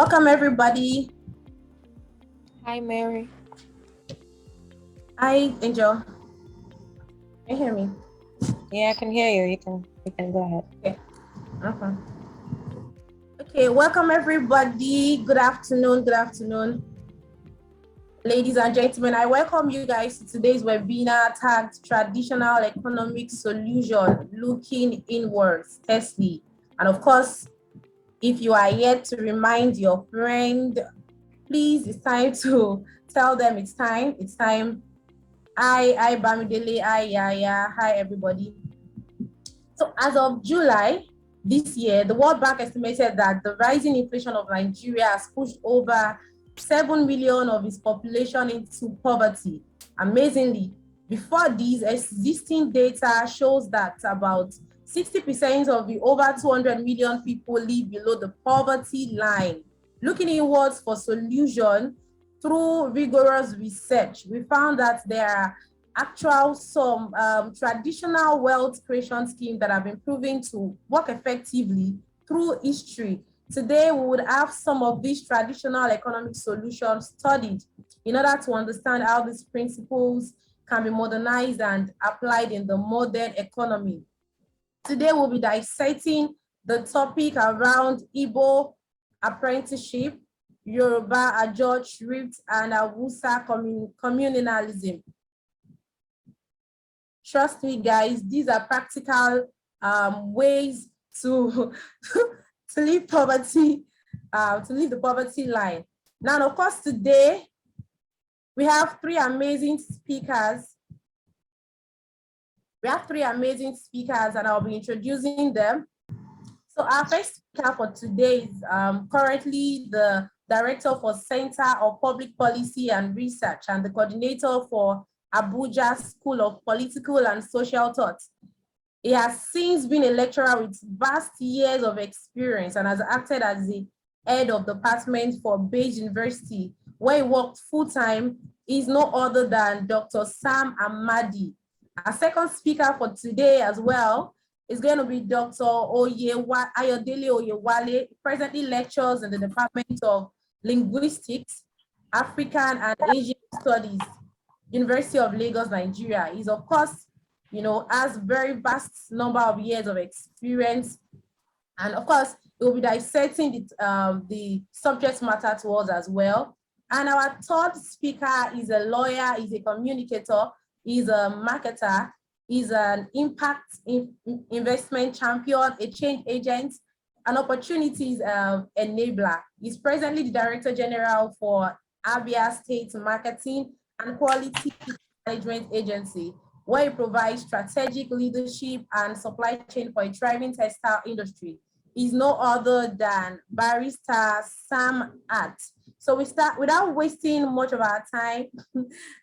Welcome, everybody. Hi, Mary. Hi, Angel. Can you hear me? Yeah, I can hear you. You can go ahead. Okay. Okay, welcome, everybody. Good afternoon. Good afternoon. Ladies and gentlemen, I welcome you guys to today's webinar tagged Traditional Economic Solution Looking Inwards, TESLI. And of course, if you are yet to remind your friend, please, it's time to tell them it's time. It's time. Hi, Bamidele. Hi, Yaya. Hi, everybody. So as of July this year, the World Bank estimated that the rising inflation of Nigeria has pushed over 7 million of its population into poverty. Amazingly, before this, existing data shows that about 60% of the over 200 million people live below the poverty line. Looking inwards for solution through rigorous research, we found that there are some traditional wealth creation schemes that have been proven to work effectively through history. Today, we would have some of these traditional economic solutions studied in order to understand how these principles can be modernized and applied in the modern economy. Today, we'll be dissecting the topic around Igbo Apprenticeship, Yoruba Ajo Thrift, and Hausa Communalism. Trust me, guys, these are practical ways to leave poverty, to leave the poverty line. Now, of course, today we have three amazing speakers. And I'll be introducing them. So our first speaker for today is currently the Director for Center of Public Policy and Research and the coordinator for Abuja School of Political and Social Thought. He has since been a lecturer with vast years of experience and has acted as the head of the department for Beige University, where he worked full-time. Is no other than Dr. Sam Amadi. Our second speaker for today as well is going to be Dr. Ayodele Oyewale, presently lectures in the Department of Linguistics, African and Asian Studies, University of Lagos, Nigeria. He's, of course, has very vast number of years of experience. And of course, he will be dissecting the subject matter to us as well. And our third speaker is a lawyer, he's a communicator, he's a marketer, he's an impact investment champion, a change agent, an opportunities enabler. He's presently the Director General for Abia State Marketing and Quality Management Agency, where he provides strategic leadership and supply chain for a thriving textile industry. Is no other than Barrister Sam Hart. So we start without wasting much of our time.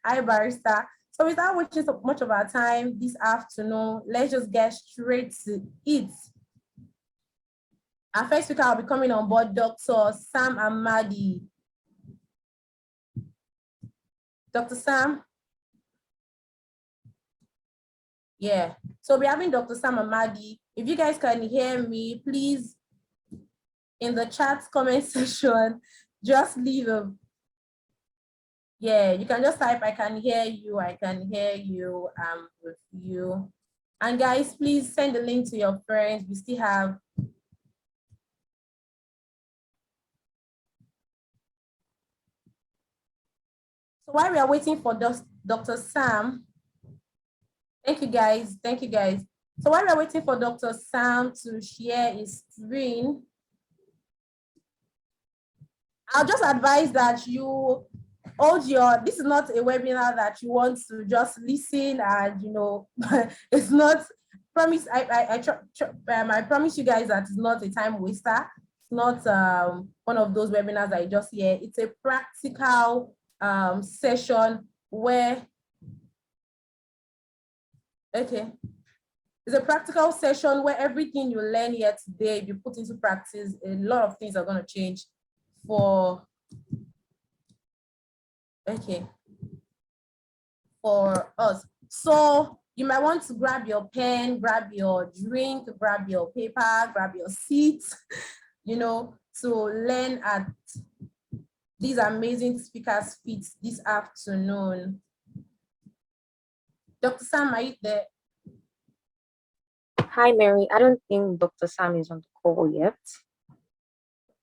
Hi, Barrister. So without wasting so much of our time this afternoon, let's just get straight to it. Our first speaker will be coming on board, Dr. Sam Amadi. Dr. Sam? Yeah, so we're having Dr. Sam Amadi. If you guys can hear me, please, in the chat comment section, just leave a, yeah, you can just type, I can hear you, I'm with you. And guys, please send the link to your friends. We still have, so while we are waiting for Dr. Sam, thank you guys. So while we're waiting for Dr. Sam to share his screen, I'll just advise that you hold this is not a webinar that you want to just listen and, it's not, I promise you guys that it's not a time waster. It's not one of those webinars that you just hear. It's a practical session where, it's a practical session where everything you learn here today, if you put into practice, a lot of things are going to change for us. So you might want to grab your pen, grab your drink, grab your paper, grab your seat, to learn at these amazing speakers' feet this afternoon. Dr. Sam, are you there? Hi, Mary. I don't think Dr. Sam is on the call yet.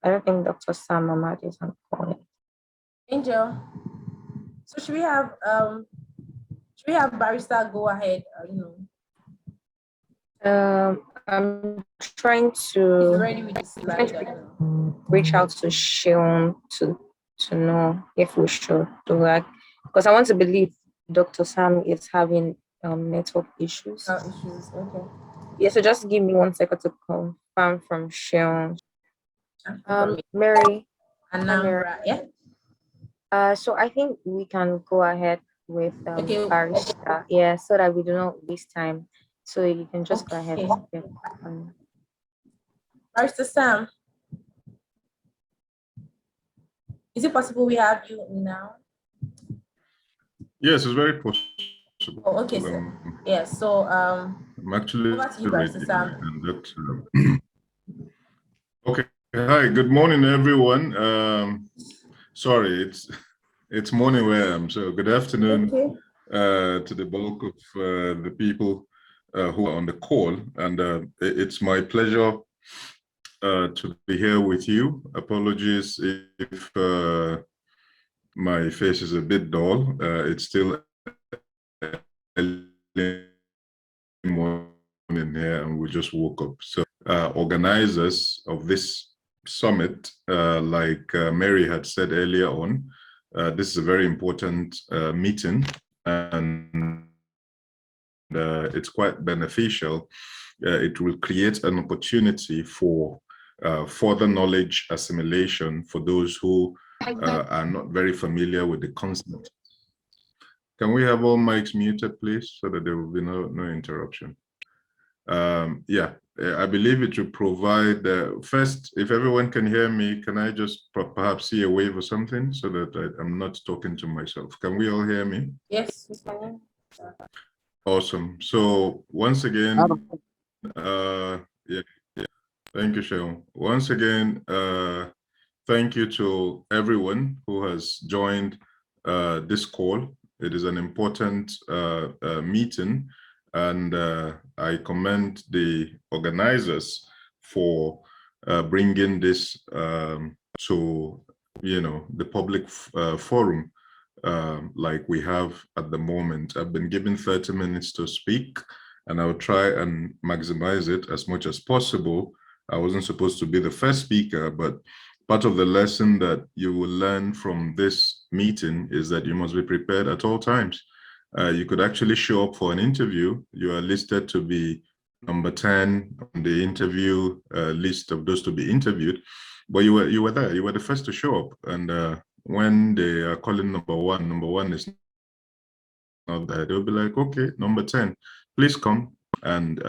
I don't think Dr. Sam Amadi is on the call yet. Angel. So should we have Barrister go ahead? I'm trying to reach out to Sean to know if we should do that, because I want to believe Dr. Sam is having network issues. Okay. Yeah, so just give me 1 second to confirm from Sean. Mary. Anambra, yeah. So I think we can go ahead with okay. Barrister, yeah, so that we do not waste time. So you can just go ahead. Barrister Sam, is it possible we have you now? Yes, it's very possible. Oh, okay, sir. Yeah, so I'm actually over to you, Barrister Sam. Okay. Hi, good morning, everyone. Sorry, it's morning where I am, so good afternoon to the bulk of the people who are on the call, and it's my pleasure to be here with you. Apologies if my face is a bit dull. It's still early morning here, and we just woke up. So organizers of this summit, like Mary had said earlier on, this is a very important meeting, and it's quite beneficial. It will create an opportunity for further knowledge assimilation for those who are not very familiar with the concept. Can we have all mics muted, please, so that there will be no interruption? Yeah, I believe it will provide, first, if everyone can hear me, can I just perhaps see a wave or something so that I'm not talking to myself? Can we all hear me? Yes. Awesome. So once again, yeah, thank you, Cheryl. Once again, thank you to everyone who has joined this call. It is an important meeting, and I commend the organizers for bringing this to, the public forum like we have at the moment. I've been given 30 minutes to speak, and I'll try and maximize it as much as possible. I wasn't supposed to be the first speaker, but part of the lesson that you will learn from this meeting is that you must be prepared at all times. You could actually show up for an interview. You are listed to be number 10 on the interview list of those to be interviewed, but you were there. You were the first to show up, and when they are calling number one is not there. They'll be like, okay, number 10, please come and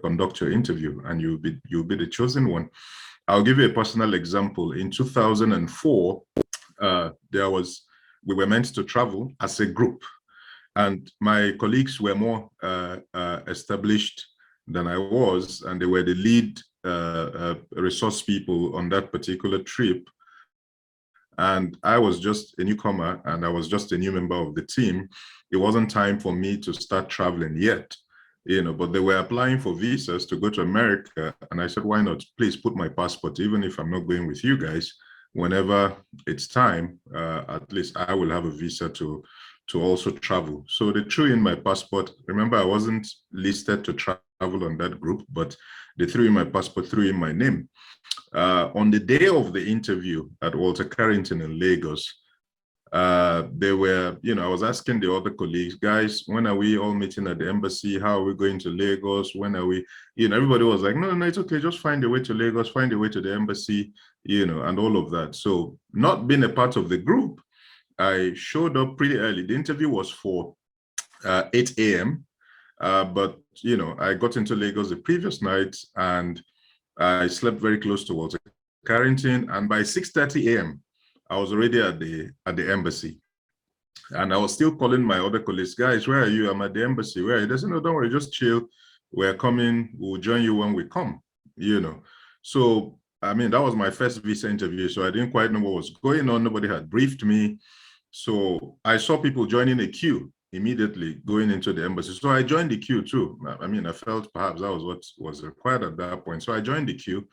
conduct your interview, and you'll be the chosen one. I'll give you a personal example. In 2004, we were meant to travel as a group, and my colleagues were more established than I was, and they were the lead resource people on that particular trip. And I was just a newcomer, and I was just a new member of the team. It wasn't time for me to start traveling yet, but they were applying for visas to go to America. And I said, why not? Please put my passport, even if I'm not going with you guys. Whenever it's time, at least I will have a visa to also travel. So they threw in my passport. Remember, I wasn't listed to travel on that group, but they threw in my passport, threw in my name. On the day of the interview at Walter Carrington in Lagos, they were, I was asking the other colleagues, guys, when are we all meeting at the embassy? How are we going to Lagos? When are we, everybody was like, no, it's okay. Just find a way to Lagos, find a way to the embassy, and all of that. So not being a part of the group, I showed up pretty early. The interview was for 8 a.m. But, I got into Lagos the previous night, and I slept very close to Walter Carrington, and by 6:30 a.m., I was already at the embassy. And I was still calling my other colleagues, guys, where are you? I'm at the embassy. Where are you? They said, no, don't worry, just chill. We're coming. We'll join you when we come, So I mean, that was my first visa interview, so I didn't quite know what was going on. Nobody had briefed me. So I saw people joining a queue immediately going into the embassy. So I joined the queue too. I mean, I felt perhaps that was what was required at that point. So I joined the queue.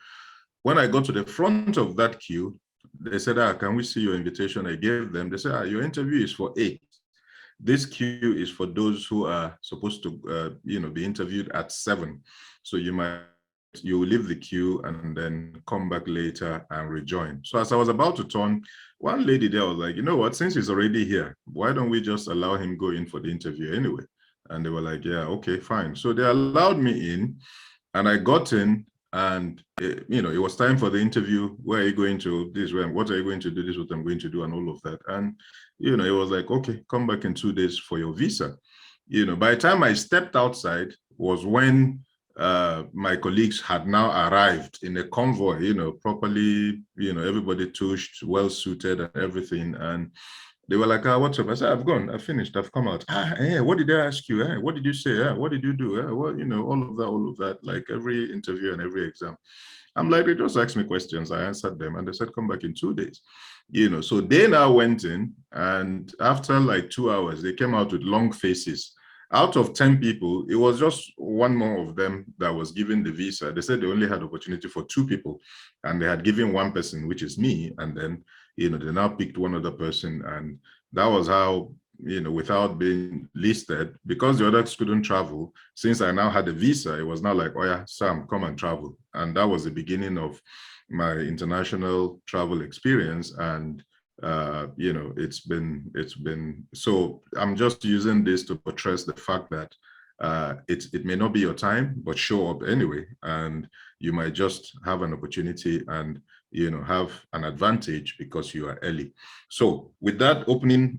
When I got to the front of that queue, they said, can we see your invitation? I gave them. They said, your interview is for 8. This queue is for those who are supposed to, be interviewed at 7. So you will leave the queue and then come back later and rejoin. So as I was about to turn, one lady there was like, you know what, since he's already here, why don't we just allow him go in for the interview anyway? And they were like, yeah, okay, fine. So they allowed me in and I got in and, it was time for the interview. Where are you going to this? What are you going to do? This is what I'm going to do and all of that. And, it was like, okay, come back in 2 days for your visa. By the time I stepped outside was when my colleagues had now arrived in a convoy, properly, everybody tushed, well suited and everything. And they were like, what's up? I said, I've gone, I've finished, I've come out. What did I ask you? What did you say? What did you do? Well, all of that, like every interview and every exam. I'm like, they just asked me questions. I answered them and they said, come back in 2 days. So they now went in and after like 2 hours, they came out with long faces. Out of 10 people, it was just one more of them that was given the visa. They said they only had opportunity for 2 people and they had given one person, which is me. And then, they now picked one other person. And that was how, without being listed, because the others couldn't travel, since I now had a visa, it was now like, oh yeah, Sam, come and travel. And that was the beginning of my international travel experience. And it's been so I'm just using this to portray the fact that it may not be your time, but show up anyway, and you might just have an opportunity and have an advantage because you are early. So with that opening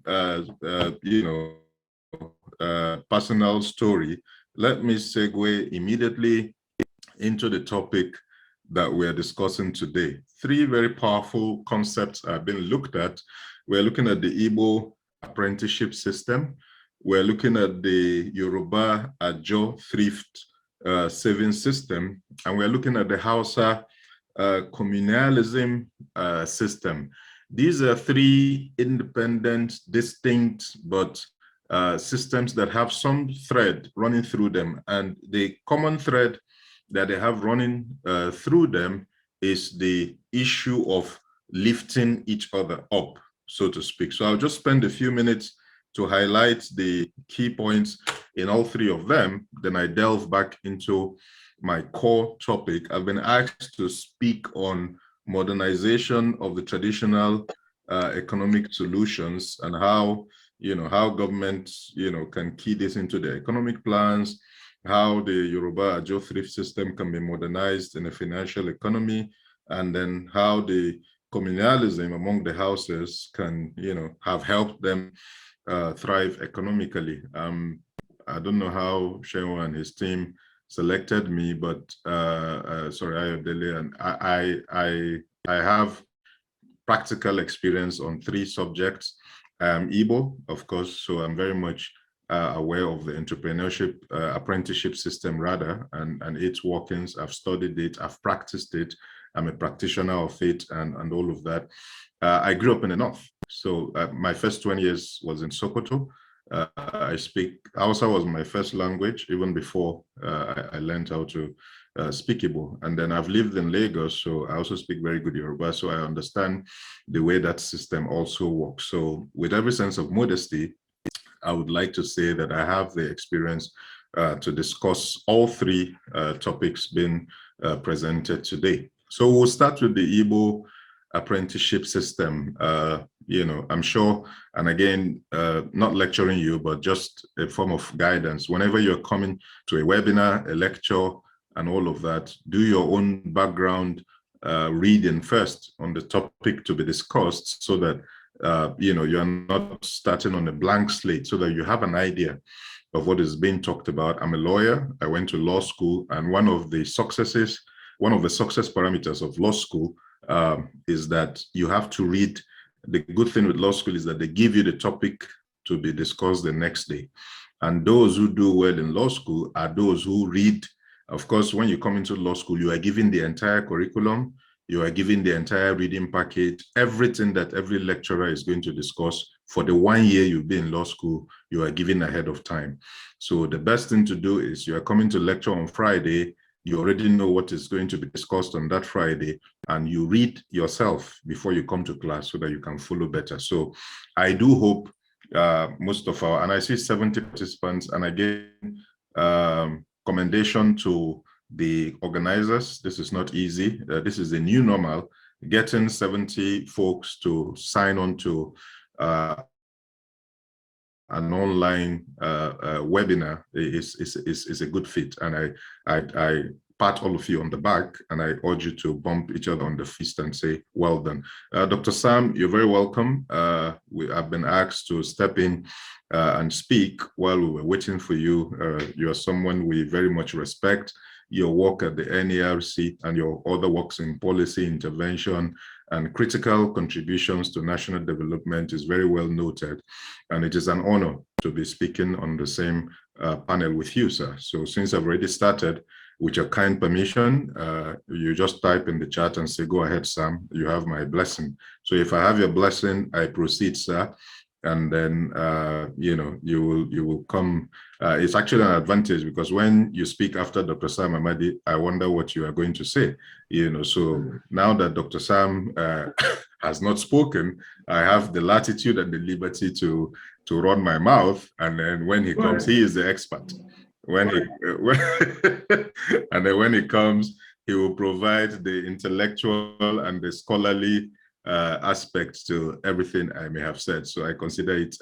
personal story, let me segue immediately into the topic that we're discussing today. 3 very powerful concepts are being looked at. We're looking at the Igbo Apprenticeship System. We're looking at the Yoruba Ajo Thrift Savings System. And we're looking at the Hausa Communalism system. These are 3 independent, distinct, but systems that have some thread running through them. And the common thread that they have running through them is the issue of lifting each other up, so to speak. So I'll just spend a few minutes to highlight the key points in all 3 of them. Then I delve back into my core topic. I've been asked to speak on modernization of the traditional economic solutions and how, how governments, can key this into their economic plans, how the Yoruba Ajo Thrift System can be modernized in a financial economy, and then how the communalism among the houses can, have helped them thrive economically. I don't know how Shehu and his team selected me, but sorry, Ayodele, and I have practical experience on 3 subjects. Igbo, of course, so I'm very much aware of the entrepreneurship apprenticeship system rather, and its workings. I've studied it, I've practiced it, I'm a practitioner of it and all of that. I grew up in the North. So my first 20 years was in Sokoto. I speak Hausa was my first language, even before I learned how to speak Igbo. And then I've lived in Lagos, so I also speak very good Yoruba, so I understand the way that system also works. So with every sense of modesty, I would like to say that I have the experience to discuss all 3 topics being presented today. So we'll start with the Igbo Apprenticeship System. I'm sure, and again, not lecturing you, but just a form of guidance. Whenever you're coming to a webinar, a lecture, and all of that, do your own background reading first on the topic to be discussed so that you're not starting on a blank slate, so that you have an idea of what is being talked about. I'm a lawyer. I went to law school, and one of the success parameters of law school is that you have to read. The good thing with law school is that they give you the topic to be discussed the next day. And those who do well in law school are those who read. Of course, when you come into law school, you are given the entire curriculum. You are given the entire reading package, everything that every lecturer is going to discuss for the 1 year you'll be in law school, you are given ahead of time. So the best thing to do is you are coming to lecture on Friday, you already know what is going to be discussed on that Friday, and you read yourself before you come to class so that you can follow better. So I do hope most of our, and I see 70 participants, and again, commendation to the organizers. This is not easy. This is a new normal. Getting 70 folks to sign on to an online webinar is a good fit, and I pat all of you on the back, and I urge you to bump each other on the fist and say, well done. Dr. Sam, you're very welcome. We have been asked to step in and speak while we were waiting for you. You are someone we very much respect. Your work at the NERC and your other works in policy intervention and critical contributions to national development is very well noted. And it is an honor to be speaking on the same panel with you, sir. So since I've already started, with your kind permission, you just type in the chat and say, go ahead, Sam, you have my blessing. So if I have your blessing, I proceed, sir. And then, you know, you will come. It's actually an advantage because when you speak after Dr. Sam Amadi, I wonder what you are going to say, you know. So now that Dr. Sam has not spoken, I have the latitude and the liberty to run my mouth. And then when he comes, he is the expert. And then when he comes, he will provide the intellectual and the scholarly aspects to everything I may have said. So I consider it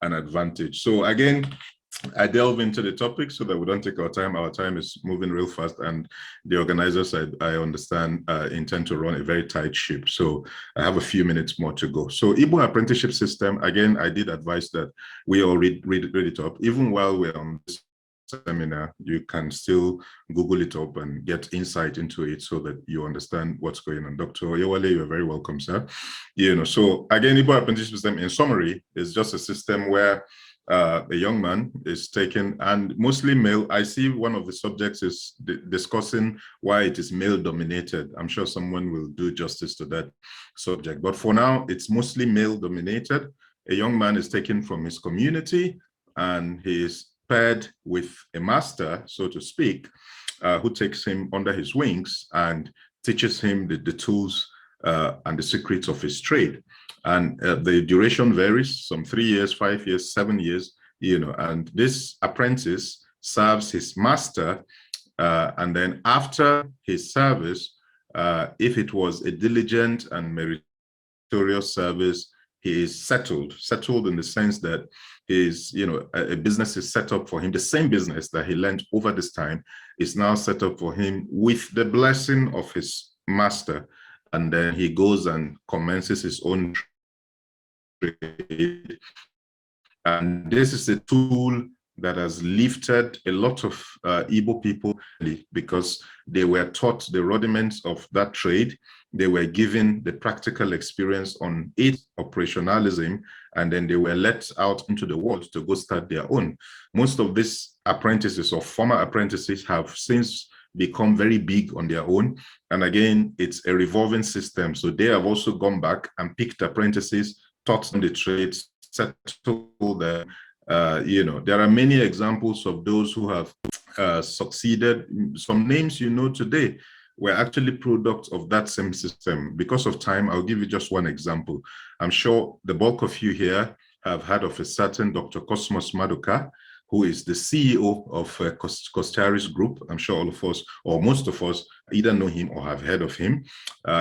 an advantage. So again, I delve into the topic so that we don't take our time. Our time is moving real fast, and the organizers, I understand, intend to run a very tight ship. So I have a few minutes more to go. So Igbo Apprenticeship System, again, I did advise that we all read it up. Even while we're on this seminar, you can still Google it up and get insight into it so that you understand what's going on. Dr. Oyewale, you're very welcome, sir. You know, so again, Igbo Apprenticeship System, in summary, is just a system where a young man is taken, and mostly male. I see one of the subjects is discussing why it is male dominated. I'm sure someone will do justice to that subject, but for now, it's mostly male dominated. A young man is taken from his community, and he is paired with a master, so to speak, who takes him under his wings and teaches him the tools and the secrets of his trade. And the duration varies, some 3 years, 5 years, 7 years, you know, and this apprentice serves his master. And then after his service, if it was a diligent and meritorious service, he is settled in the sense that his, you know, a business is set up for him. The same business that he learned over this time is now set up for him with the blessing of his master. And then he goes and commences his own trade. And this is a tool that has lifted a lot of Igbo people because they were taught the rudiments of that trade. They were given the practical experience on its operationalism, and then they were let out into the world to go start their own. Most of these apprentices or former apprentices have since become very big on their own. And again, it's a revolving system. So they have also gone back and picked apprentices, taught them the trades, settled them. You know, there are many examples of those who have succeeded. Some names you know today were actually products of that same system. Because of time, I'll give you just one example. I'm sure the bulk of you here have heard of a certain Dr. Cosmos Maduka, who is the CEO of Costaris Group. I'm sure all of us, or most of us, either know him or have heard of him.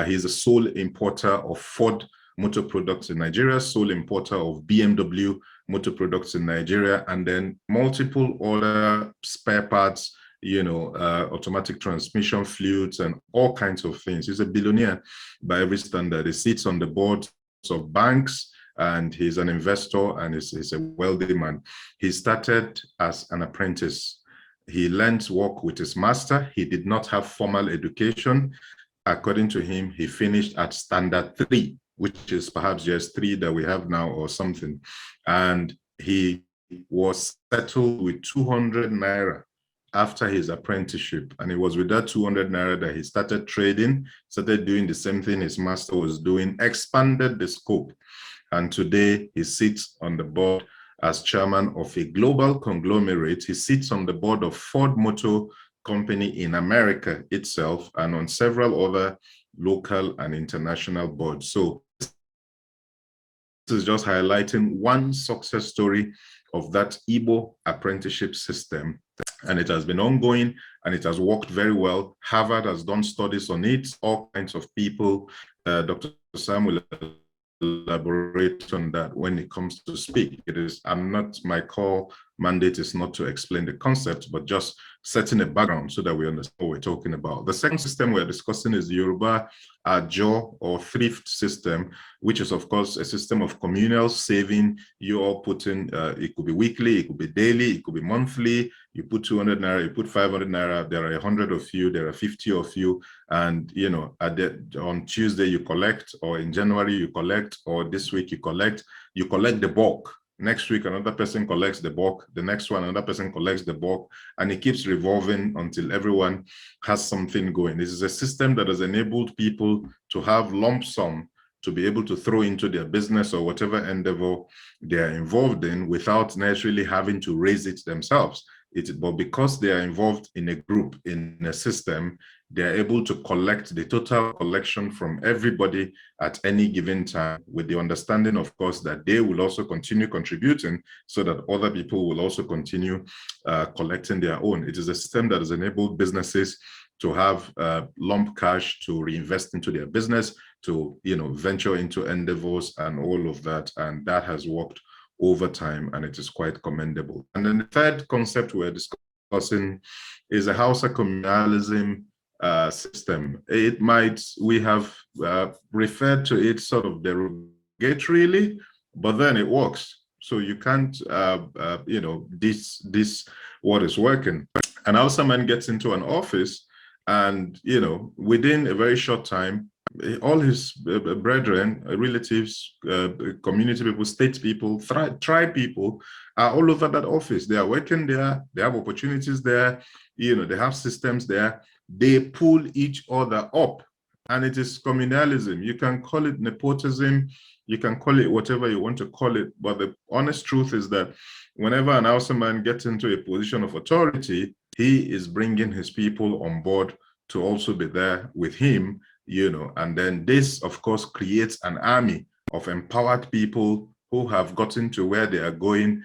He's the sole importer of Ford motor products in Nigeria, sole importer of BMW motor products in Nigeria, and then multiple other spare parts, you know, automatic transmission fluids and all kinds of things. He's a billionaire by every standard. He sits on the boards of banks, and he's an investor, and he's a wealthy man. He started as an apprentice. He learned work with his master. He did not have formal education. According to him, he finished at standard 3, which is perhaps just 3 that we have now or something. And he was settled with 200 naira after his apprenticeship. And it was with that 200 naira that he started trading, started doing the same thing his master was doing, expanded the scope. And today he sits on the board as chairman of a global conglomerate. He sits on the board of Ford Motor Company in America itself and on several other local and international boards. So this is just highlighting one success story of that Igbo apprenticeship system. And it has been ongoing and it has worked very well. Harvard has done studies on it, all kinds of people. Dr. Sam will elaborate on that when it comes to speak. My core mandate is not to explain the concept, but just setting a background so that we understand what we're talking about. The second system we're discussing is the Yoruba Ajo or Thrift System, which is of course a system of communal saving. You all put in, it could be weekly, it could be daily, it could be monthly. You put 200 naira, you put 500 naira, there are 100 of you, there are 50 of you, and on Tuesday you collect, or in January you collect, or this week you collect the bulk. Next week, another person collects the bulk. The next one, another person collects the bulk. And it keeps revolving until everyone has something going. This is a system that has enabled people to have lump sum to be able to throw into their business or whatever endeavor they are involved in without necessarily having to raise it themselves. But because they are involved in a group, in a system, they are able to collect the total collection from everybody at any given time, with the understanding, of course, that they will also continue contributing so that other people will also continue collecting their own. It is a system that has enabled businesses to have lump cash to reinvest into their business, to venture into endeavors and all of that, and that has worked over time, and it is quite commendable. And then the third concept we're discussing is a Hausa Communalism system. We have referred to it sort of derogatorily, but then it works. So you can't, this what is working. An Hausa man gets into an office, and within a very short time, all his brethren, relatives, community people, state people, tribe people are all over that office. They are working there. They have opportunities there. They have systems there. They pull each other up, and it is communalism. You can call it nepotism. You can call it whatever you want to call it. But the honest truth is that whenever an Hausa man gets into a position of authority, he is bringing his people on board to also be there with him. And then this, of course, creates an army of empowered people who have gotten to where they are going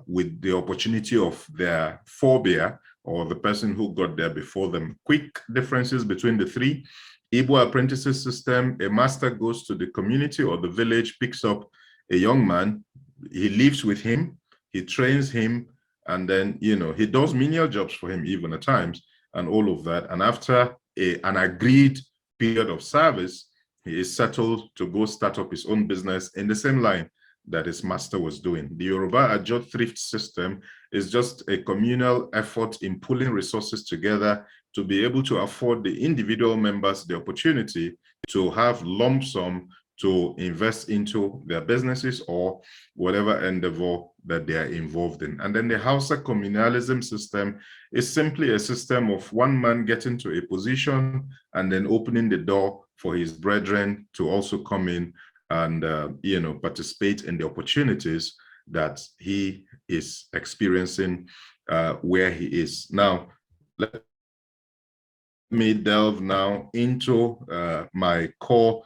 with the opportunity of their forebear or the person who got there before them. Quick differences between the three. Igbo Apprentice System, a master goes to the community or the village, picks up a young man, he lives with him, he trains him, and then, he does menial jobs for him even at times, and all of that. And after an agreed period of service, he is settled to go start up his own business in the same line that his master was doing. The Yoruba Ajo Thrift System is just a communal effort in pulling resources together to be able to afford the individual members the opportunity to have lump sum to invest into their businesses or whatever endeavor that they are involved in. And then the Hausa Communalism system is simply a system of one man getting to a position and then opening the door for his brethren to also come in and participate in the opportunities that he is experiencing where he is. Now, let me delve now into my core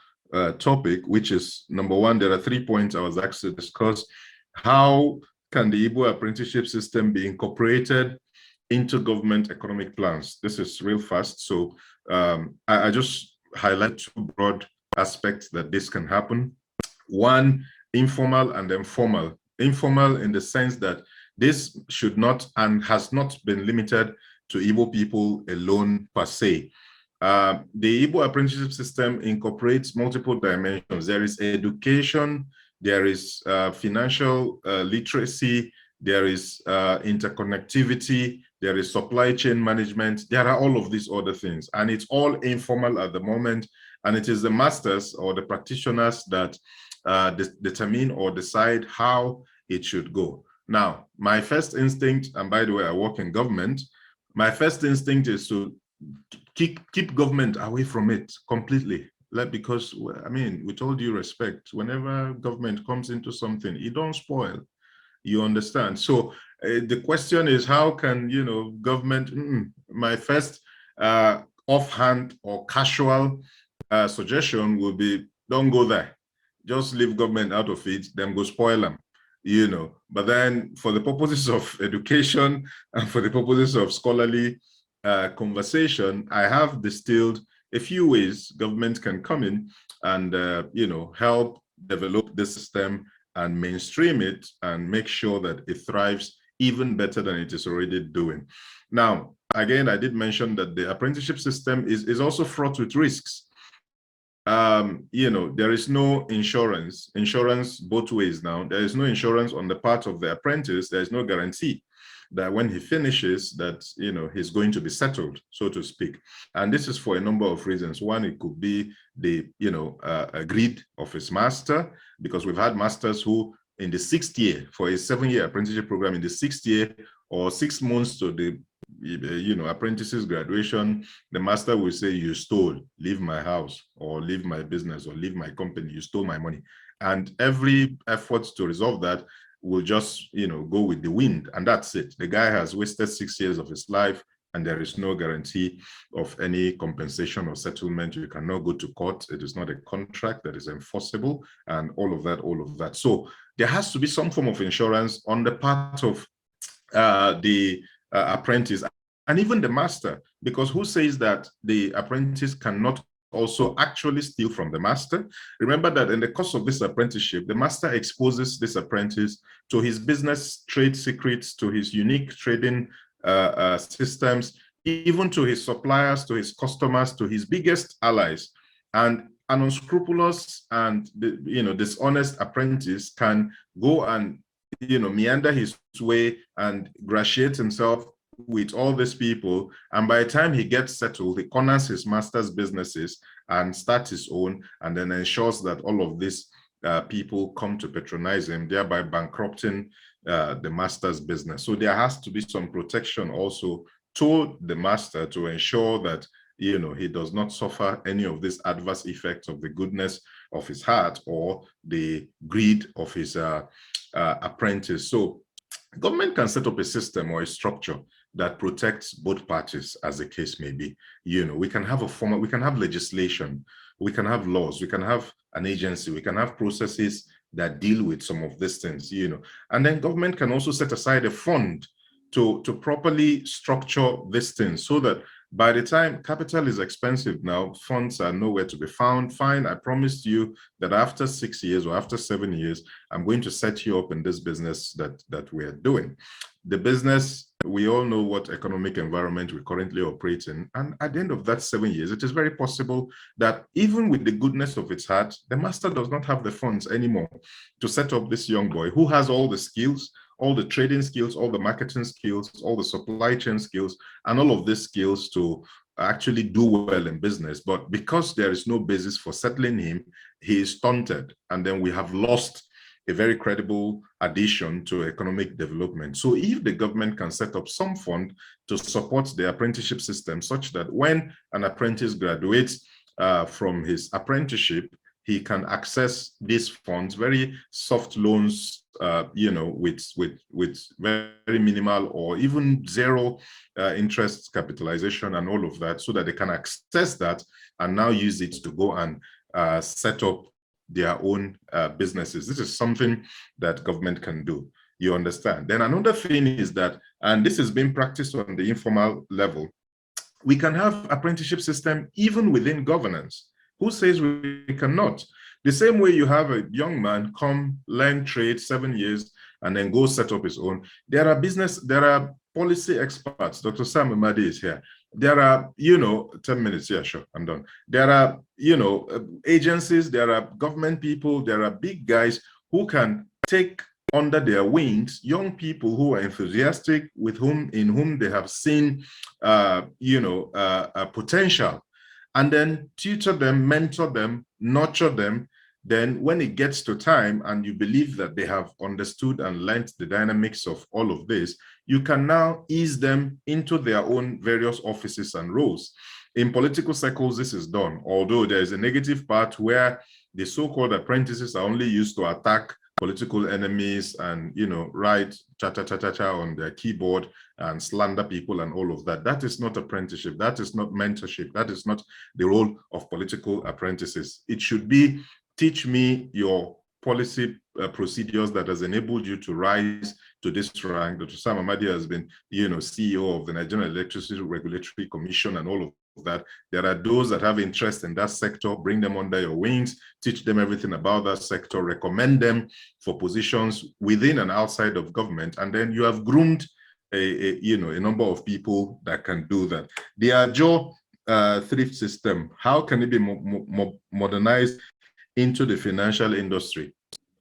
topic, which is number one. There are 3 points I was asked to discuss. How can the Igbo apprenticeship system be incorporated into government economic plans? This is real fast. So I just highlight two broad aspects that this can happen. One, informal and then formal. Informal in the sense that this should not and has not been limited to Igbo people alone per se. The Igbo apprenticeship system incorporates multiple dimensions. There is education, there is financial literacy, there is interconnectivity, there is supply chain management. There are all of these other things, and it's all informal at the moment. And it is the masters or the practitioners that determine or decide how it should go. Now, my first instinct, and by the way, I work in government, my first instinct is to keep government away from it completely. Because, I mean, with all due respect, whenever government comes into something, it don't spoil. You understand? So the question is, how can, government, my first offhand or casual suggestion will be, don't go there. Just leave government out of it, then go spoil them. But then for the purposes of education and for the purposes of scholarly conversation, I have distilled a few ways government can come in and, help develop the system and mainstream it and make sure that it thrives even better than it is already doing. Now, again, I did mention that the apprenticeship system is also fraught with risks. There is no insurance both ways now. There is no insurance on the part of the apprentice. There is no guarantee that when he finishes that, he's going to be settled, so to speak. And this is for a number of reasons. One, it could be the, greed of his master, because we've had masters who in the 6th year, for a 7-year apprenticeship program, in the 6th year or 6 months to the, apprentice's graduation, the master will say, you stole, leave my house or leave my business or leave my company, you stole my money. And every effort to resolve that will just, go with the wind, and that's it. The guy has wasted 6 years of his life, and there is no guarantee of any compensation or settlement. You cannot go to court. It is not a contract that is enforceable, and all of that. So there has to be some form of insurance on the part of the apprentice and even the master, because who says that the apprentice cannot also actually steal from the master? Remember that in the course of this apprenticeship, the master exposes this apprentice to his business trade secrets, to his unique trading systems, even to his suppliers, to his customers, to his biggest allies. And an unscrupulous and dishonest apprentice can go and meander his way and gratiate himself with all these people, and by the time he gets settled, he corners his master's businesses and starts his own, and then ensures that all of these people come to patronize him, thereby bankrupting the master's business. So there has to be some protection also to the master to ensure that he does not suffer any of these adverse effects of the goodness of his heart or the greed of his apprentice. So government can set up a system or a structure that protects both parties, as the case may be. We can have we can have legislation, we can have laws, we can have an agency, we can have processes that deal with some of these things, And then government can also set aside a fund to properly structure these things so that by the time capital is expensive now, funds are nowhere to be found. Fine, I promised you that after 6 years or after 7 years, I'm going to set you up in this business that we are doing. The business, we all know what economic environment we currently operate in. And at the end of that 7 years, it is very possible that even with the goodness of its heart, the master does not have the funds anymore to set up this young boy who has all the skills, all the trading skills, all the marketing skills, all the supply chain skills, and all of these skills to actually do well in business. But because there is no basis for settling him, he is stunted. And then we have lost a very credible addition to economic development. So if the government can set up some fund to support the apprenticeship system such that when an apprentice graduates from his apprenticeship, he can access these funds, very soft loans, with very minimal or even zero interest capitalization and all of that, so that they can access that and now use it to go and set up their own businesses. This is something that government can do. You understand? Then another thing is that, and this is being practiced on the informal level, we can have apprenticeship system even within governance. Who says we cannot? The same way you have a young man come learn trade 7 years and then go set up his own. There are policy experts. Dr. Sam Amadi is here. There are, 10 minutes, yeah, sure, I'm done. There are, agencies, there are government people, there are big guys who can take under their wings young people who are enthusiastic, in whom they have seen, potential, and then tutor them, mentor them, nurture them. Then when it gets to time and you believe that they have understood and learned the dynamics of all of this, you can now ease them into their own various offices and roles. In political circles, this is done, although there is a negative part where the so-called apprentices are only used to attack political enemies and, write cha-cha-cha-cha-cha on their keyboard and slander people and all of that. That is not apprenticeship. That is not mentorship. That is not the role of political apprentices. It should be, teach me your policy procedures that has enabled you to rise to this rank. Dr. Sam Amadi has been, CEO of the Nigerian Electricity Regulatory Commission and all of that. There are those that have interest in that sector, bring them under your wings, teach them everything about that sector, recommend them for positions within and outside of government, and then you have groomed a number of people that can do that. The Ajo Thrift System, how can it be modernized into the financial industry?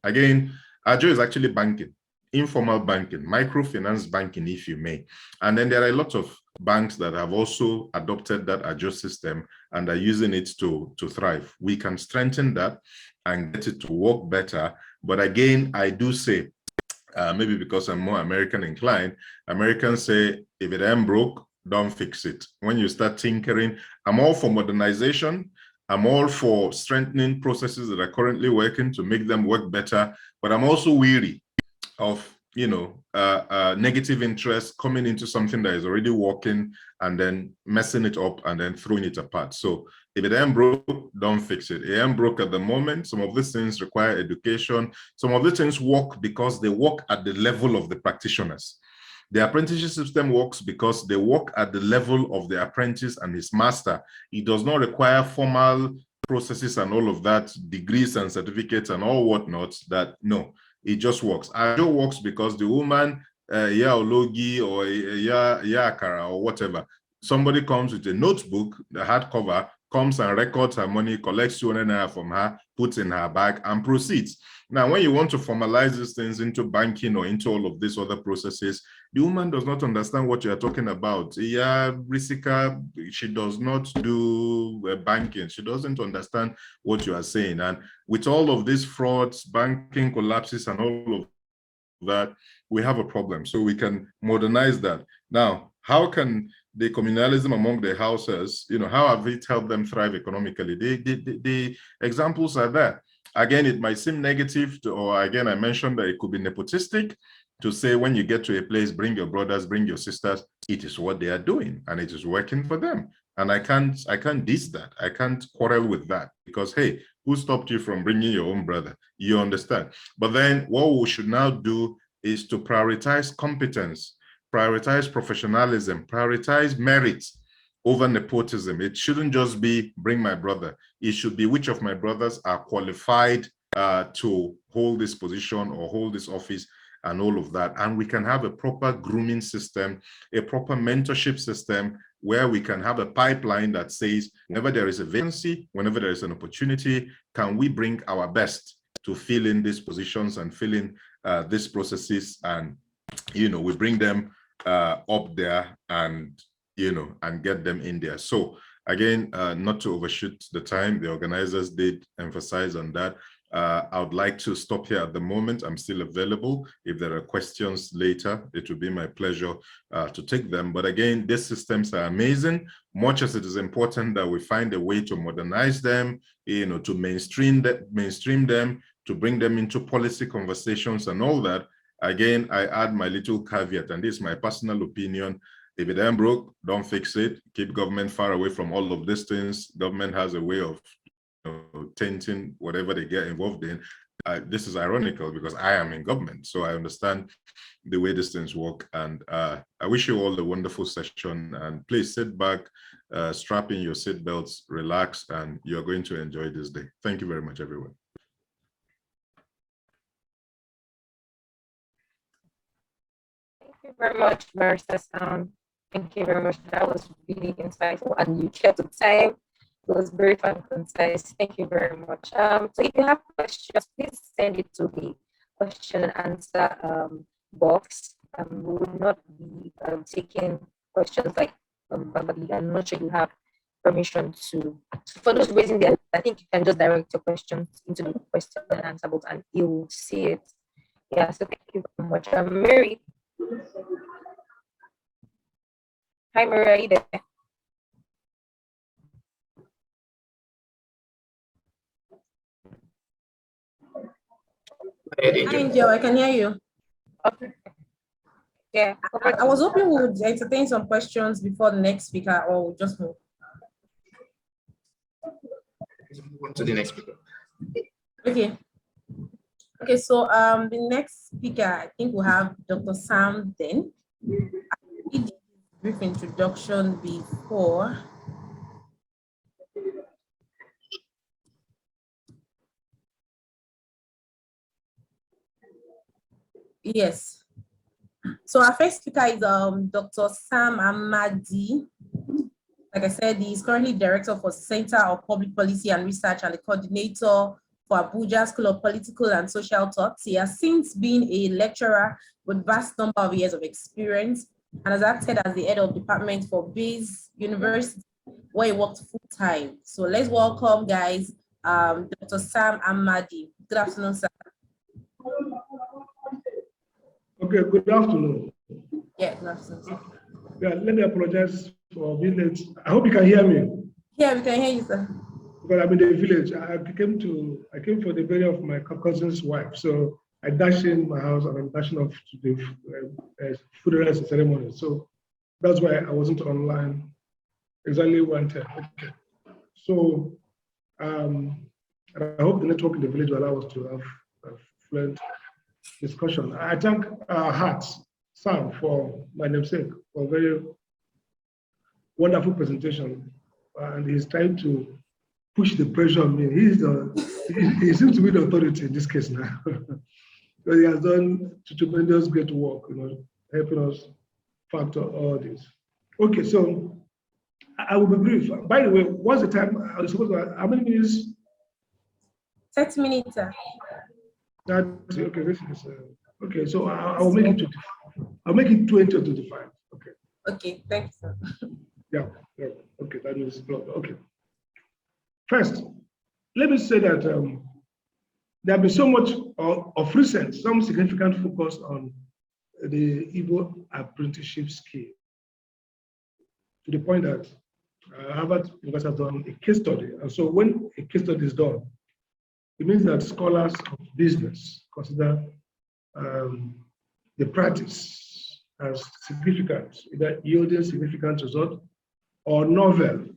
Again, Ajo is actually banking, informal banking, microfinance banking, if you may. And then there are a lot of banks that have also adopted that Ajo system and are using it to thrive. We can strengthen that and get it to work better. But again, I do say, maybe because I'm more American inclined, Americans say, if it ain't broke, don't fix it. When you start tinkering, I'm all for modernization. I'm all for strengthening processes that are currently working to make them work better. But I'm also weary of negative interest coming into something that is already working and then messing it up and then throwing it apart. So if it ain't broke, don't fix it. It ain't broke at the moment. Some of these things require education. Some of the things work because they work at the level of the practitioners. The apprenticeship system works because they work at the level of the apprentice and his master. It does not require formal processes and all of that, degrees and certificates and all whatnot. That no, it just works. Ajo works because the woman, Ologi or Akara or whatever, somebody comes with a notebook, the hardcover, comes and records her money, collects 200 naira from her, puts in her bag and proceeds. Now, when you want to formalize these things into banking or into all of these other processes, the woman does not understand what you are talking about. Yeah, Risika, she does not do banking. She doesn't understand what you are saying. And with all of these frauds, banking collapses and all of that, we have a problem. So we can modernize that. Now, how can the communalism among the Hausas, how have it helped them thrive economically? The examples are there. Again, it might seem negative, or again, I mentioned that it could be nepotistic to say when you get to a place, bring your brothers, bring your sisters. It is what they are doing and it is working for them. And I can't diss that. I can't quarrel with that because, hey, who stopped you from bringing your own brother? You understand? But then what we should now do is to prioritize competence, prioritize professionalism, prioritize merit over nepotism. It shouldn't just be bring my brother. It should be which of my brothers are qualified to hold this position or hold this office and all of that. And we can have a proper grooming system, a proper mentorship system where we can have a pipeline that says whenever there is a vacancy, whenever there is an opportunity, can we bring our best to fill in these positions and fill in these processes, and we bring them up there and and get them in there. So again, not to overshoot the time, the organizers did emphasize on that. I would like to stop here at the moment. I'm still available. If there are questions later, it will be my pleasure to take them. But again, these systems are amazing. Much as it is important that we find a way to modernize them, to mainstream them, to bring them into policy conversations and all that. Again, I add my little caveat, and this is my personal opinion. If it ain't broke, don't fix it. Keep government far away from all of these things. Government has a way of tainting whatever they get involved in. This is ironical because I am in government, so I understand the way these things work. And I wish you all a wonderful session. And please sit back, strap in your seatbelts, relax, and you're going to enjoy this day. Thank you very much, everyone. Thank you very much, Barrister Sam. Thank you very much. That was really insightful, and you kept the time. It was very fun and concise. Thank you very much. So if you have questions, please send it to the question and answer box. We will not be taking questions like verbally. I'm not sure you have permission to. For those raising their, I think you can just direct your questions into the question and answer box, and you will see it. Yeah. So thank you very much, Mary. Hi, Maria, are you there? Hi, Angel, I can hear you. Okay. Yeah. I was hoping we would entertain some questions before the next speaker, or we'll just move. On to the next speaker. Okay. Okay, so the next speaker, I think we'll have Dr. Sam then. I did a brief introduction before. Yes. So our first speaker is Dr. Sam Amadi. Like I said, he's currently director for Center of Public Policy and Research and the coordinator for Abuja School of Political and Social Thought. He has since been a lecturer with vast number of years of experience and has acted as the head of department for Bayes University, where he worked full-time. So let's welcome, guys, Dr. Sam Amadi. Good afternoon, sir. Okay, good afternoon. Yeah, good afternoon, sir. Yeah, let me apologize for being late. I hope you can hear me. Yeah, we can hear you, sir. Because I'm in the village. I came for the burial of my cousin's wife. So I dashed in my house and I'm dashing off to the funeral ceremony. So that's why I wasn't online exactly 1:10. Okay. So I hope the network in the village will allow us to have a fluent discussion. I thank Hart, Sam, for my namesake, for a very wonderful presentation. And he's trying to push the pressure on me. He seems to be the authority in this case now. So he has done tremendous great work, helping us factor all this. Okay, so I will be brief. By the way, what's the time? I was supposed to, how many minutes? 30 minutes, sir. Okay, this is okay. So I will make it 25. I'll make it 20 or 25. Okay. Okay, thanks, sir. Yeah. Okay, that is okay. First, let me say that there have been so much of recent, some significant focus on the Igbo Apprenticeship Scheme, to the point that Harvard University has done a case study. And so when a case study is done, it means that scholars of business consider the practice as significant, either yielding significant result or novel.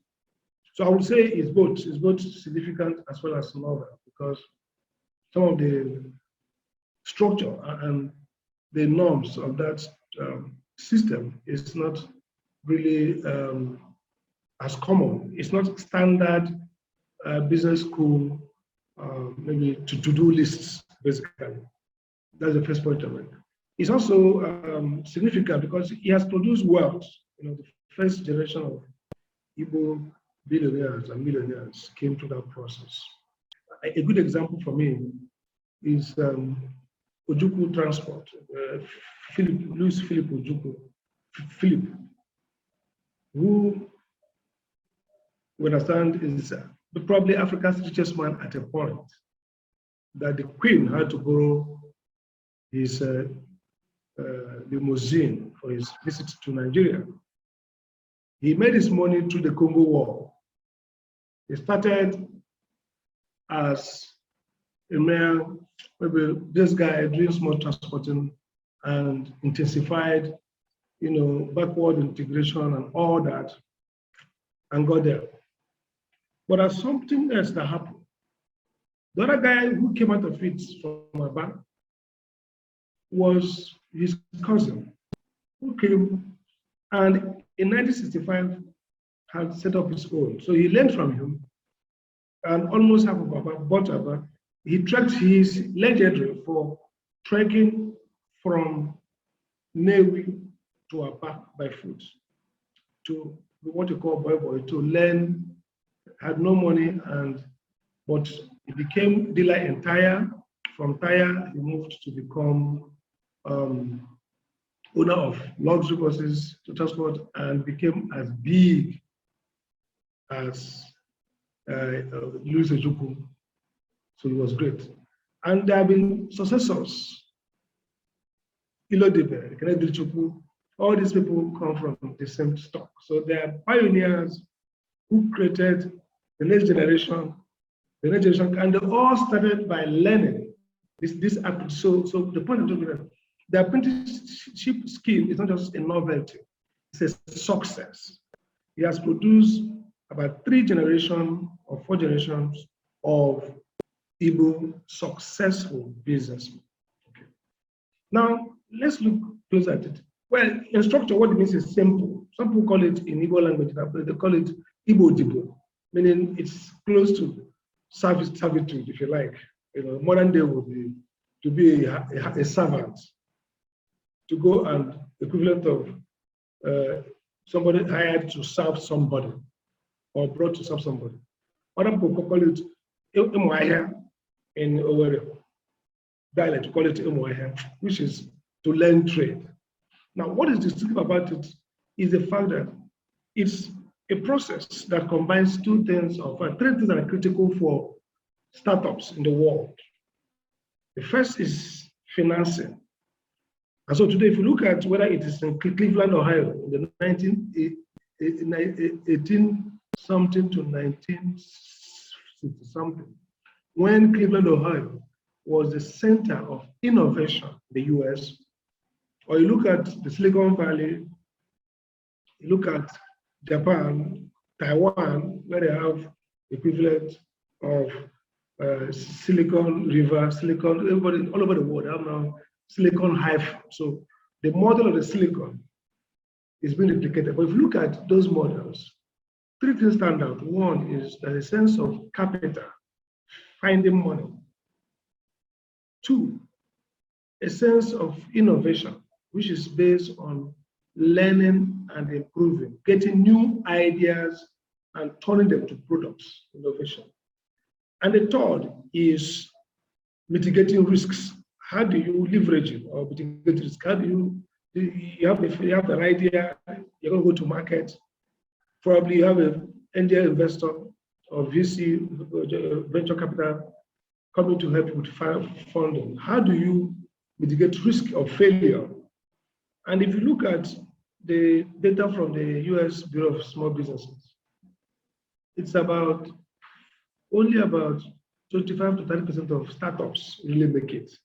So I would say it's both significant as well as novel, because some of the structure and the norms of that system is not really as common. It's not standard business school, maybe to-do lists, basically. That's the first point of it. It's also significant because he has produced wealth. The first generation of Igbo billionaires and millionaires came through that process. A good example for me is Ojukwu Transport, Louis Philip Ojukwu, who we understand is probably Africa's richest man at a point, that the Queen had to borrow his limousine for his visit to Nigeria. He made his money through the Congo War. He started as a mere, maybe this guy doing small transporting, and intensified, backward integration and all that, and got there. But there's something else that happened. The other guy who came out of it from Aba was his cousin, who came and in 1965 had set up his own. So he learned from him, and almost half of Aba bought Aba. He tracked his legendary for trekking from Newi to Aba by foot to what you call boy to learn. Had no money, but he became dealer in tire. From tire, he moved to become owner of luxury buses to transport, and became as big as Louis Ojukwu. So he was great. And there have been successors. Ilodebe, Kenedri Chukwu, All these people come from the same stock. So they are pioneers who created the next generation, and they all started by learning this apprenticeship. So the point of the apprenticeship scheme is not just a novelty, it's a success. It has produced about 3 generations or 4 generations of Igbo successful businessmen. Okay. Now, let's look closer at it. Well, in structure, what it means is simple. Some people call it in Igbo language, they call it Igbo Dibo, meaning it's close to servitude, if you like. Modern day would be to be a servant, to go and equivalent of somebody hired to serve somebody or brought to serve somebody. Other people call it Umuahia in Owerri dialect, call it Umuahia, which is to learn trade. Now, what is distinctive about it is the fact that it's a process that combines 2 things, or 3 things that are critical for startups in the world. The first is financing. And so today, if you look at whether it is in Cleveland, Ohio, in the 18-something to 1960-something, when Cleveland, Ohio was the center of innovation in the US, or you look at the Silicon Valley, you look at Japan, Taiwan, where they have equivalent of Silicon River, Silicon, everybody all over the world have now Silicon Hive. So the model of the Silicon is being replicated. But if you look at those models, 3 things stand out. One is that a sense of capital, finding money. 2, a sense of innovation, which is based on learning and improving, getting new ideas and turning them to products, innovation. And the 3rd is mitigating risks. How do you leverage it or mitigate risk? How do you have an idea, you're going to go to market, probably you have an angel investor or VC, venture capital, coming to help you with funding. How do you mitigate risk of failure? And if you look at the data from the US Bureau of Small Businesses, it's only about 25 to 30% of startups really make it.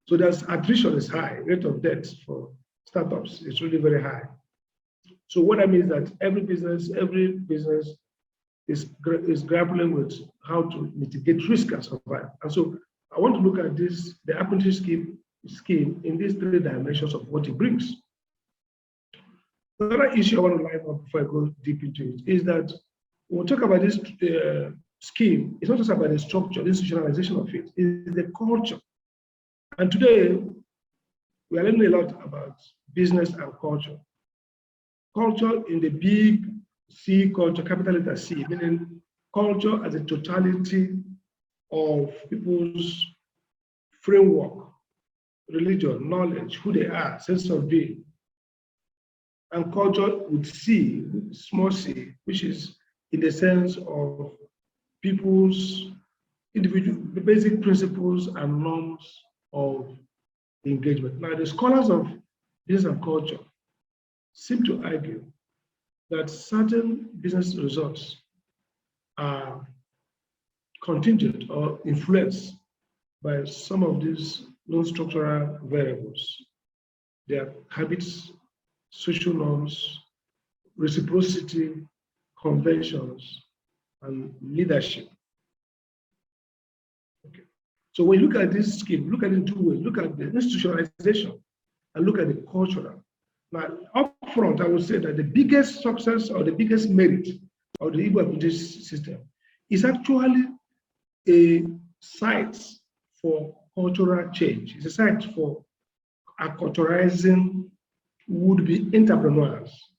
So there's attrition is high, rate of death for startups is really very high. So what I mean is that every business is grappling with how to mitigate risk and survive. And so I want to look at the apprenticeship scheme in these 3 dimensions of what it brings. Another issue I want to line up before I go deep into it is that when we talk about this scheme, it's not just about the structure, the institutionalization of it, it's the culture. And today, we are learning a lot about business and culture. Culture in the big C culture, capital letter C, meaning culture as a totality of people's framework, religion, knowledge, who they are, sense of being. And culture with C, small c, which is in the sense of people's individual, the basic principles and norms of engagement. Now, the scholars of business and culture seem to argue that certain business results are contingent or influenced by some of these non-structural variables. Their habits, social norms, reciprocity, conventions, and leadership. Okay. So when you look at this scheme, look at it in 2 ways. Look at the institutionalization and look at the cultural. Now, up front, I would say that the biggest success or the biggest merit of the Igbo Apprenticeship System is actually a site for cultural change. It's a site for acculturizing would-be entrepreneurs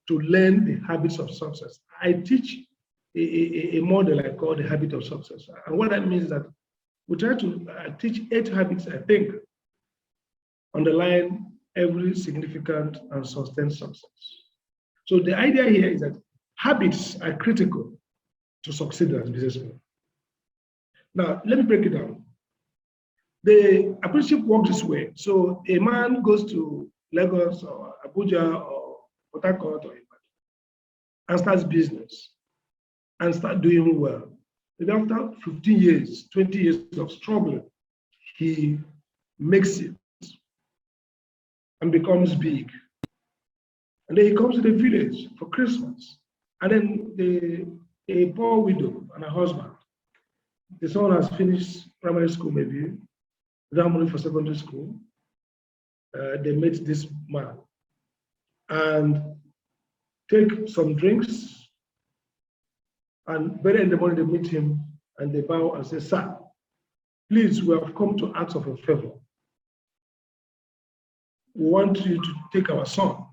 to learn the habits of success. I teach a model I call the habit of success. And what that means is that we try to teach 8 habits, I think, underline every significant and sustained success. So the idea here is that habits are critical to succeed as businessmen. Now, let me break it down. The apprenticeship works this way. So a man goes to Lagos or Abuja or Port Harcourt or Ibadan, and starts business and start doing well. And after 15 years, 20 years of struggling, he makes it and becomes big. And then he comes to the village for Christmas. And then a poor widow and her husband, the son has finished primary school maybe, without money for secondary school. They met this man and take some drinks, and very in the morning they meet him and they bow and say, "Sir, please, we have come to ask of a favor. We want you to take our son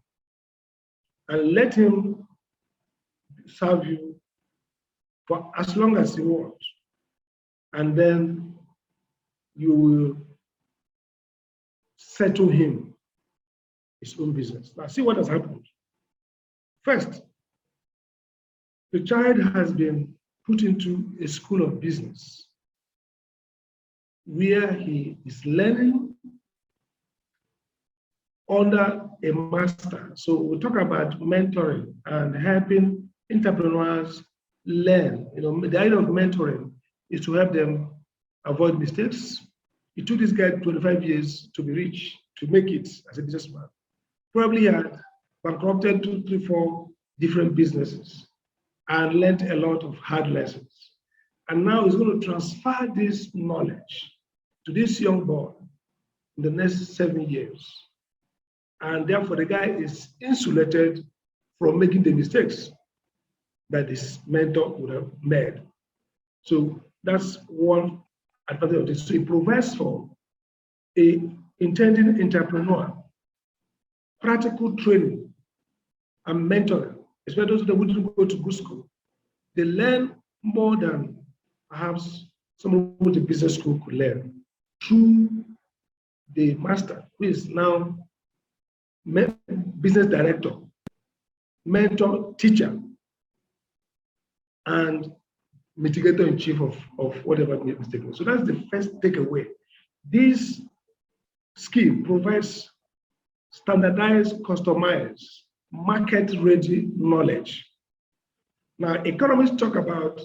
and let him serve you for as long as he wants. And then you will settle him his own business." Now, see what has happened. First, the child has been put into a school of business where he is learning under a master. So we talk about mentoring and helping entrepreneurs learn. You know, the idea of mentoring is to help them avoid mistakes. It took this guy 25 years to be rich, to make it as a businessman. Probably had bankrupted 2, 3, 4 different businesses and learned a lot of hard lessons. And now he's going to transfer this knowledge to this young boy in the next 7 years. And therefore, the guy is insulated from making the mistakes that his mentor would have made. So that's one advantage of this. So it provides for a intending entrepreneur practical training and mentoring, especially those that wouldn't go to good school. They learn more than perhaps someone who went to business school could learn through the master, who is now business director, mentor, teacher, and mitigator in chief of whatever mistake. So that's the first takeaway. This scheme provides standardized, customized, market-ready knowledge. Now, economists talk about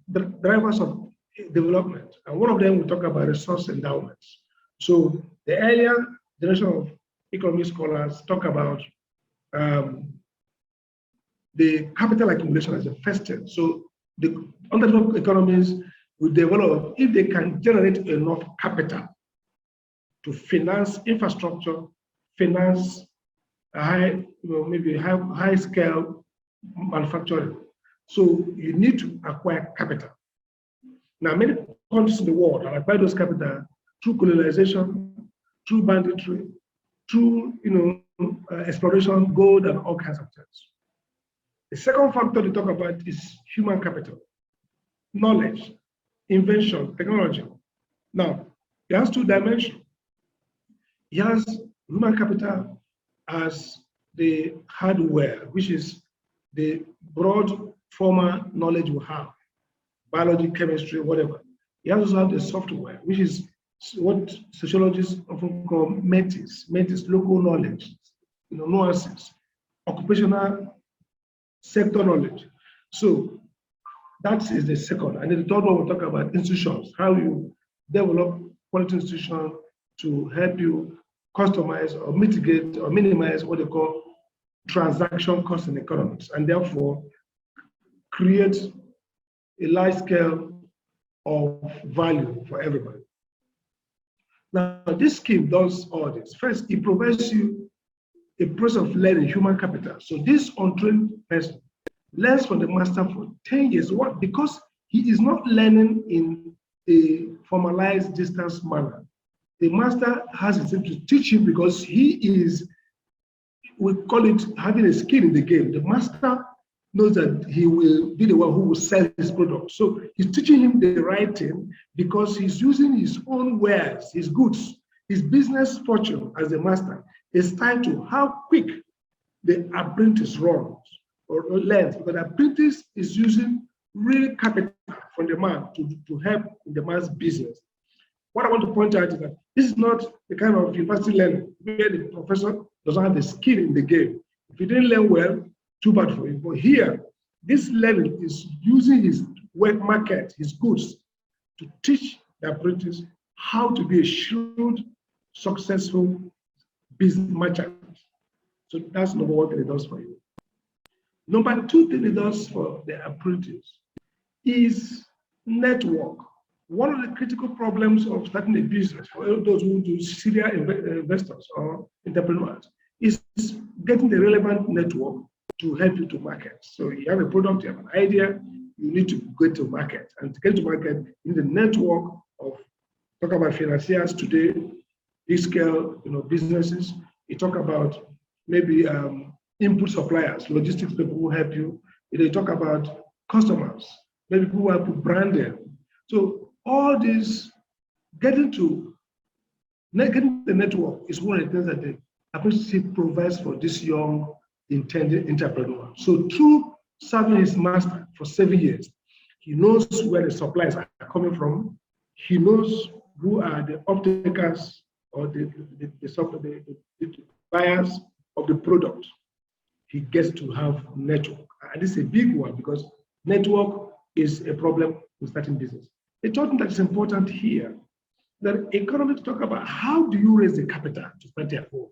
the drivers of development, and one of them we talk about resource endowments. So the earlier generation of economic scholars talk about the capital accumulation as the first step. So the underdeveloped economies will develop if they can generate enough capital to finance infrastructure, finance a high, maybe high scale manufacturing. So you need to acquire capital. Now, many countries in the world have acquired those capital through colonization, through banditry, through exploration, gold, and all kinds of things. The second factor to talk about is human capital, knowledge, invention, technology. Now, it has 2 dimensions. It has human capital as the hardware, which is the broad formal knowledge we have, biology, chemistry, whatever. It also has the software, which is what sociologists often call mentis, local knowledge, nuances, occupational sector knowledge. So that is the second. And then the third one, we'll talk about institutions, how you develop quality institutions to help you customize or mitigate or minimize what they call transaction costs in economics, and therefore create a large scale of value for everybody. Now, this scheme does all this. First, it provides you a process of learning human capital. So this untrained person learns from the master for 10 years. What? Because he is not learning in a formalized distance manner. The master has a team to teach him because he is, we call it having a skin in the game. The master knows that he will be the one who will sell his product. So he's teaching him the right thing because he's using his own wares, his goods, his business fortune as the master. It's tied to how quick the apprentice runs or learns, because the apprentice is using real capital from the man to help the man's business. what I want to point out is that this is not the kind of university learning where the professor doesn't have the skill in the game. If you didn't learn well, too bad for you. But here, this learning is using his work market, his goods, to teach the apprentice how to be a shrewd, successful business merchant. So that's number one thing it does for you. Number two thing it does for the apprentice is network. One of the critical problems of starting a business for those who do serial investors or entrepreneurs is getting the relevant network to help you to market. So you have a product, you have an idea, you need to go to market. And to get to market, you need a network of, talk about financiers today, big scale businesses. You talk about maybe input suppliers, logistics people who help you. You talk about customers, maybe people who help you brand them. So all this, getting the network is one of the things that the apprenticeship provides for this young intended entrepreneur. So through serving his master for 7 years, he knows where the supplies are coming from. He knows who are the off-takers or the buyers of the product. He gets to have network. And this is a big one because network is a problem with starting business. The third thing that is important here, that economists talk about how do you raise the capital to start your home.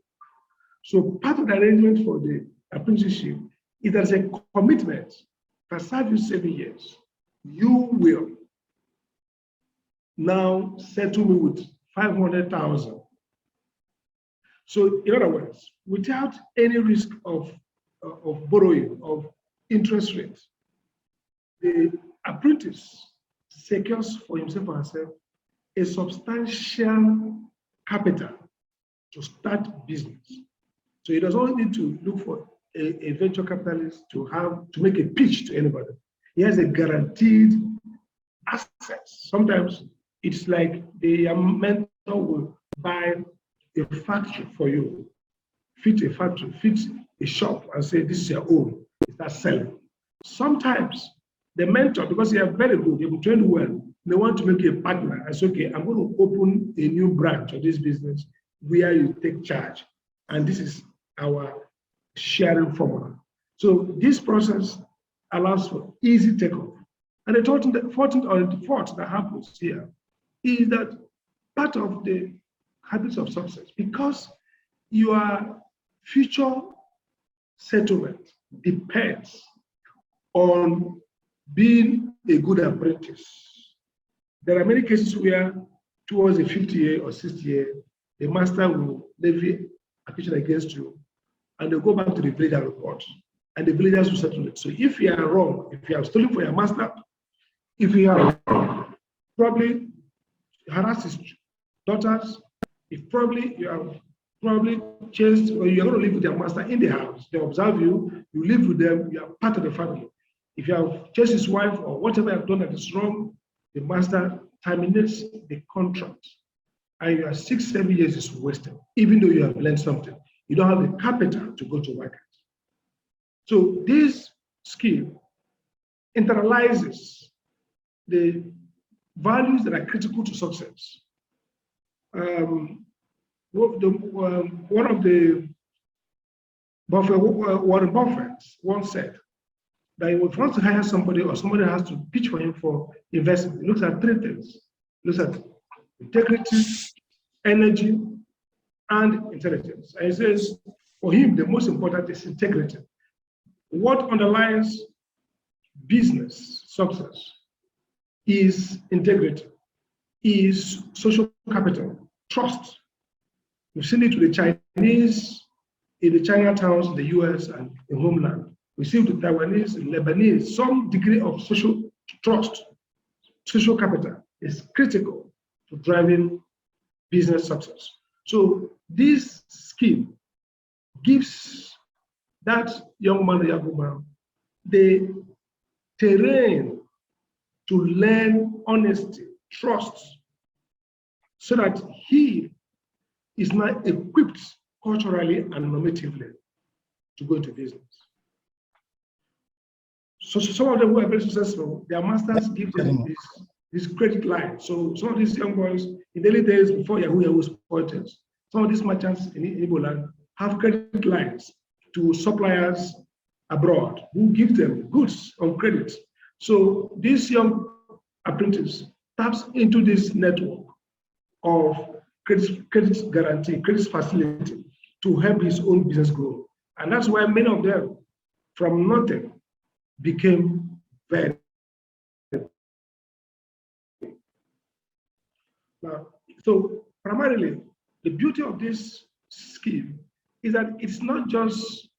So part of the arrangement for the apprenticeship is there's a commitment. If I serve you 7 years, you will now settle me with 500,000. So in other words, without any risk of borrowing, of interest rates, the apprentice secures for himself or herself a substantial capital to start business. So he doesn't need to look for a venture capitalist to make a pitch to anybody. He has a guaranteed assets. Sometimes it's like the mentor will buy a factory for you, fit a factory, fit a shop, and say, this is your own. Start selling. Sometimes the mentor, because they are very good, they've been trained well, they want to make you a partner. I say, okay, I'm going to open a new branch of this business where you take charge. And this is our sharing formula. So this process allows for easy takeoff. And the fourth that happens here is that part of the habits of success, because your future settlement depends on being a good apprentice. There are many cases where towards the 50th year or 60th year, the master will levy accusation against you and they'll go back to the village and report, and the villagers will settle it. So if you are wrong, if you have stolen for your master, if you have probably harassed his daughters, if probably you have chased, or you're going to live with your master in the house, they observe you, you live with them, you are part of the family. If you have chased his wife or whatever you have done that is wrong, the master terminates the contract. And your 6-7 years is wasted, even though you have learned something. You don't have the capital to go to market. So this scheme internalizes the values that are critical to success. Warren Buffett once said that if he wants to hire somebody or somebody has to pitch for him for investment, he looks at 3 things. He looks at integrity, energy, and intelligence. And he says, for him, the most important is integrity. What underlies business success is integrity, is social capital, trust. We've seen it with the Chinese in the Chinatowns in the US and the homeland. We see it with the Taiwanese and Lebanese. Some degree of social trust, social capital is critical to driving business success. So this scheme gives that young man or young woman the terrain to learn honesty, trust, so that he is now equipped culturally and normatively to go into business. So some of them who are very successful, their masters give them this this credit line. So some of these young boys in the early days before Yahoo spoiled, some of these merchants in Igbo land have credit lines to suppliers abroad who give them goods on credit. So this young apprentice taps into this network of credit guarantee, credit facility to help his own business grow. And that's why many of them from nothing became very. Now, so primarily, the beauty of this scheme is that it's not just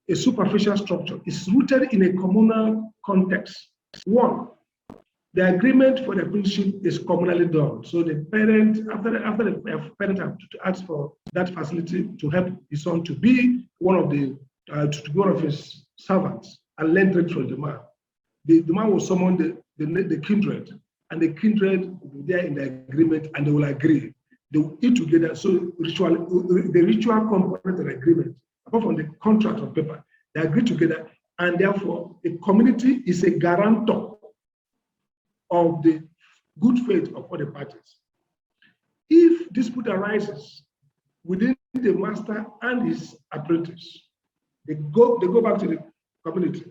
a superficial structure, it's rooted in a communal context. One, the agreement for the apprenticeship is communally done. So the parent, after the parent have to ask for that facility to help his son to be one of the to be one of his servants and learn trade from the man. The man will summon the kindred, and the kindred will be there in the agreement, and they will agree. They will eat together. So the ritual component of the agreement, apart from the contract on paper, they agree together, and therefore the community is a guarantor of the good faith of all the parties. If dispute arises within the master and his apprentice, they go back to the community,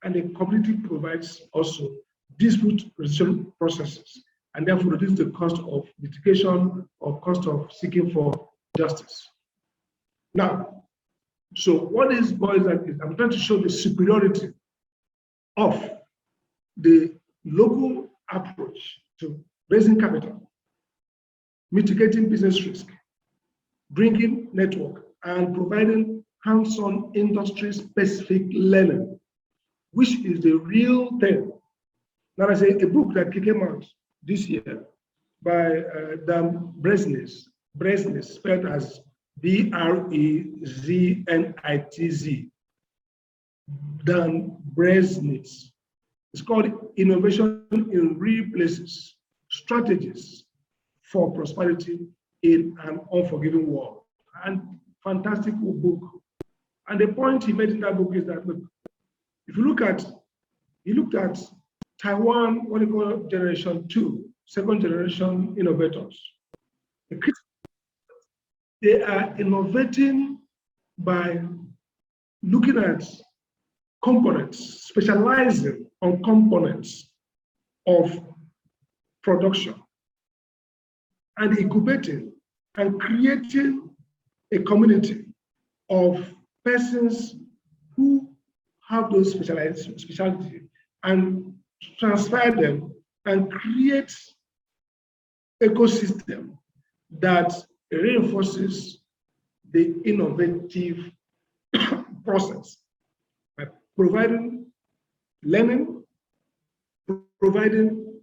and the community provides also dispute resolution processes, and therefore reduce the cost of litigation or cost of seeking for justice. Now, so what is boils like is I'm trying to show the superiority of the local approach to raising capital, mitigating business risk, bringing network, and providing hands-on industry-specific learning, which is the real thing. Now, there's a book that came out this year by Dan Breznitz, spelled as B-R-E-Z-N-I-T-Z, Dan Breznitz. It's called Innovation in Real Places, Strategies for Prosperity in an Unforgiving World. And fantastic book. And the point he made in that book is that, look, if you look at, he looked at Taiwan, what they call generation 2, second generation innovators. They are innovating by looking at components, specializing on components of production, and incubating and creating a community of persons who have those specialties and transfer them and create ecosystem that reinforces the innovative process by providing learning, providing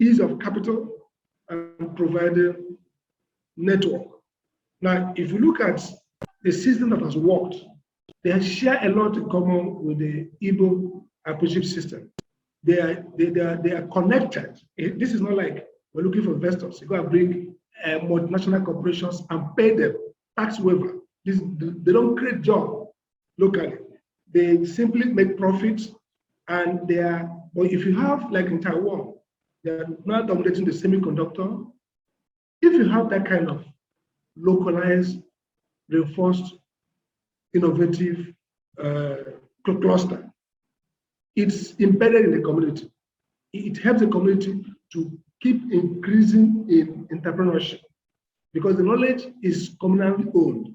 ease of capital, and providing network. Now, if you look at the system that has worked, they share a lot in common with the Igbo Apprenticeship System. They are connected. This is not like we're looking for investors. You go and bring multinational corporations and pay them tax waiver. They don't create job locally. They simply make profits, and they are. But if you have, like in Taiwan, they are now dominating the semiconductor. If you have that kind of localized, reinforced, innovative cluster, it's embedded in the community. It helps the community to keep increasing in entrepreneurship, because the knowledge is communally owned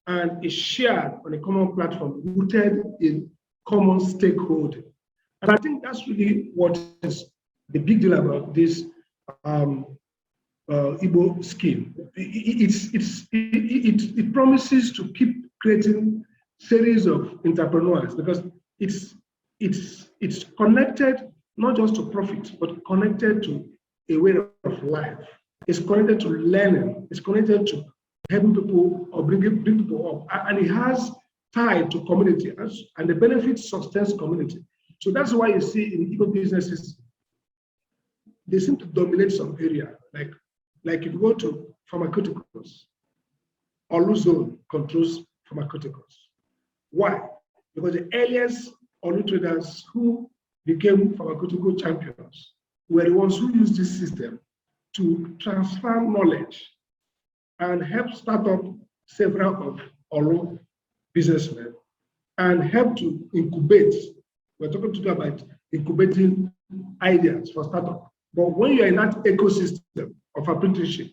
and is shared on a common platform rooted in common stakeholding. And I think that's really what is the big deal about this Igbo scheme. It promises to keep creating series of entrepreneurs, because it's connected not just to profit, but connected to a way of life. It's connected to learning. It's connected to helping people or bring people up, and it has tied to community, and the benefit sustains community. So that's why you see in Igbo businesses, they seem to dominate some area. Like if you go to pharmaceuticals, Olu zone controls pharmaceuticals. Why? Because the earliest Olu traders who became pharmaceutical champions were the ones who used this system to transfer knowledge and help start up several of our businessmen and help to incubate. We're talking today about incubating ideas for startup. But when you're in that ecosystem of apprenticeship,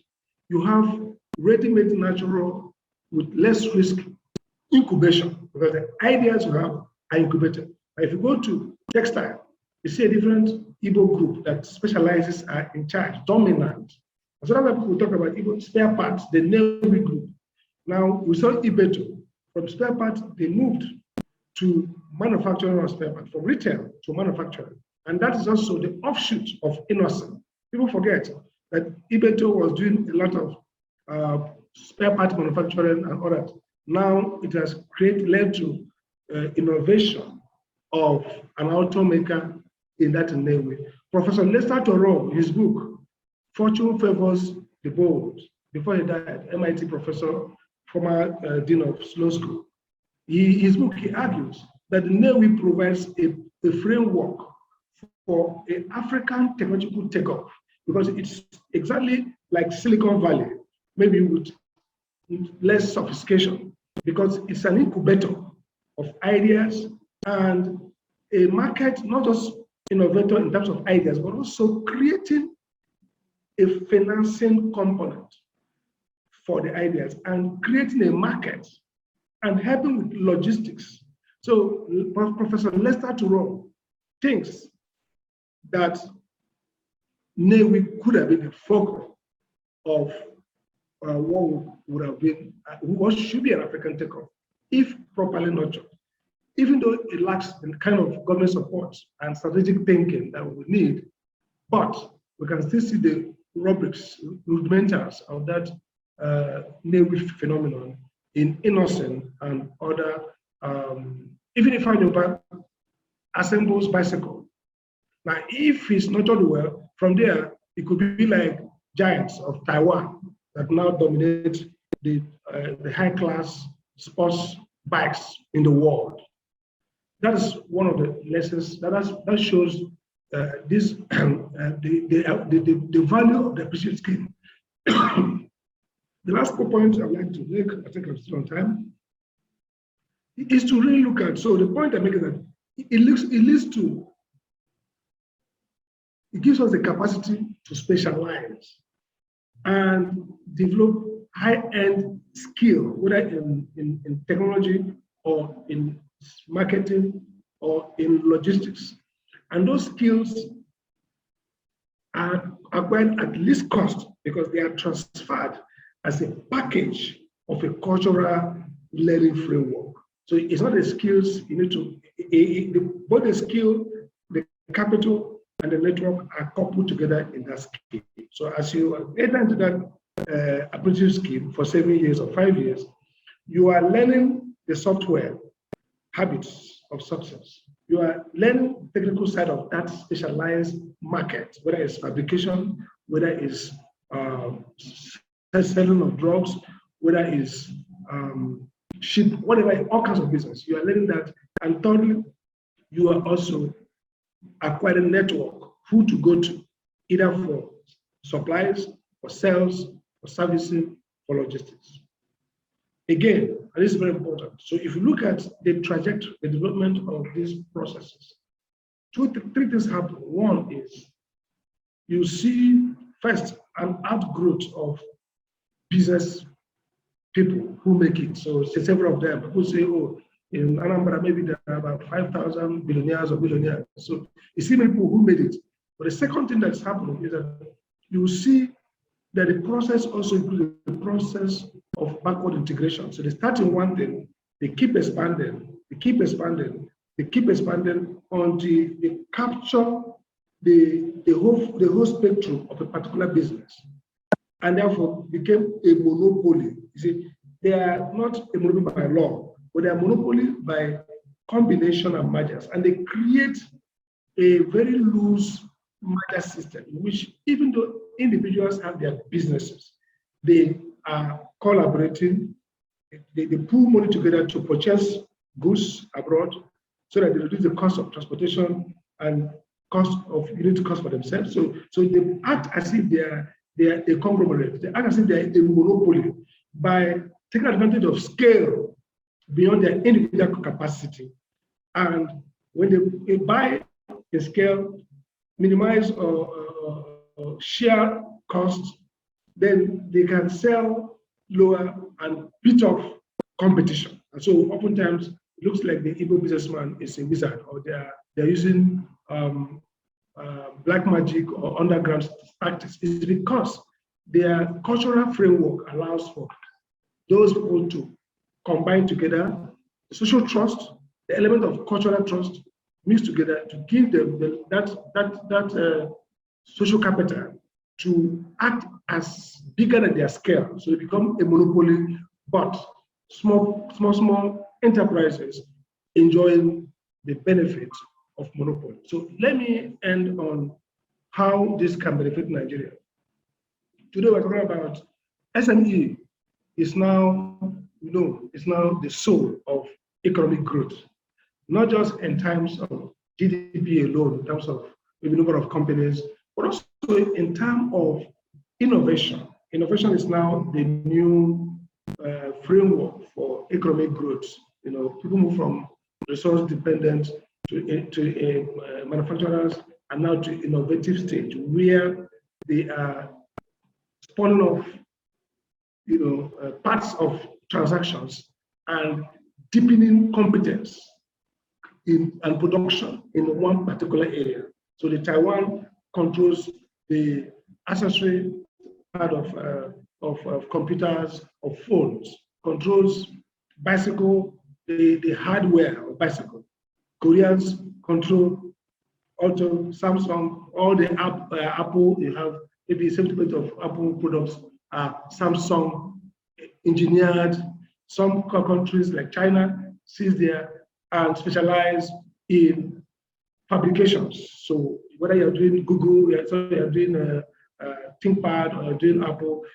you have ready-made natural with less risk incubation, because the ideas you have are incubated. If you go to textile, you see a different Igbo group that specializes in charge, dominant. So that's why people talk about Igbo spare parts, the Navy group. Now we saw Ibeto. From spare parts, they moved to manufacturing of spare parts, from retail to manufacturing. And that is also the offshoot of Innocent. People forget that Ibeto was doing a lot of spare part manufacturing and all that. Now it has led to innovation of an automaker in that way. Professor Lester Toro, his book, Fortune Favors the Bold, before he died, MIT professor, former dean of Sloan School. His book, he argues that the NEWI provides a framework for an African technological takeoff, because it's exactly like Silicon Valley, maybe with less sophistication, because it's an incubator of ideas and a market, not just innovator in terms of ideas, but also creating a financing component for the ideas and creating a market and helping with logistics. So Professor Lester Turo thinks that NEWI could have been the focal of what would have been, what should be an African takeoff, if properly nurtured. Even though it lacks the kind of government support and strategic thinking that we need, but we can still see the rubrics, rudimentals of that NEWI phenomenon in Innocent and other, even if Yoruba assembles bicycle. Now, if it's nurtured well, from there, it could be like giants of Taiwan that now dominate the high-class sports bikes in the world. That is one of the lessons that shows this the value of the apprenticeship scheme. The last point I'd like to make, I think I'm still on time, is to really look at. So the point I make is that it gives us the capacity to specialize and develop high-end skill, whether in technology or in marketing or in logistics. And those skills are acquired at least cost because they are transferred as a package of a cultural learning framework. So it's not the skills you need to, both the skill, the capital, and the network are coupled together in that scheme. So as you enter into that apprenticeship scheme for 7 years or 5 years, you are learning the software habits of success. You are learning the technical side of that specialized market, whether it's fabrication, whether it's selling of drugs, whether it's ship, whatever, all kinds of business. You are learning that. And thirdly, you are also acquiring network, who to go to, either for supplies, for sales, for servicing, for logistics. Again, and this is very important. So if you look at the trajectory, the development of these processes, three things happen. One is you see first an outgrowth of business people who make it. So several of them, people say, oh, in Anambra, maybe there are about 5,000 billionaires or millionaires. So you see people who made it. But the second thing that's happening is that you see that the process also includes the process of backward integration. So they start in one thing, they keep expanding, they keep expanding, they keep expanding until they capture the whole spectrum of a particular business, and therefore became a monopoly. You see, they are not a monopoly by law, but they are monopoly by combination and mergers, and they create a very loose merger system in which, even though individuals have their businesses, they are collaborating, they pool money together to purchase goods abroad so that they reduce the cost of transportation and unit cost for themselves. So they act as if they are a conglomerate. They act as if they are a monopoly by taking advantage of scale beyond their individual capacity. And when they buy a scale, minimize or share costs, then they can sell lower and beat off competition. And so oftentimes it looks like the Igbo businessman is a wizard, or they're using black magic or underground tactics. It's because their cultural framework allows for those people to combine together the social trust, the element of cultural trust mixed together to give them that social capital to act as bigger than their scale. So they become a monopoly, but small enterprises enjoying the benefits of monopoly. So let me end on how this can benefit Nigeria. Today we're talking about SME is now, it's now the soul of economic growth, not just in terms of GDP alone, in terms of maybe number of companies, but also in terms of innovation. Innovation is now the new framework for economic growth. People move from resource dependent to manufacturers, and now to innovative stage where they are spawning off, parts of transactions and deepening competence and production in one particular area. So the Taiwan controls the accessory part of computers, of phones, controls bicycle, the hardware of bicycle. Koreans control auto, Samsung, all the Apple. You have maybe 70% of Apple products are Samsung engineered. Some countries like China sees there and specialize in fabrications. So whether you're doing Google, you're doing ThinkPad, or you're doing Apple,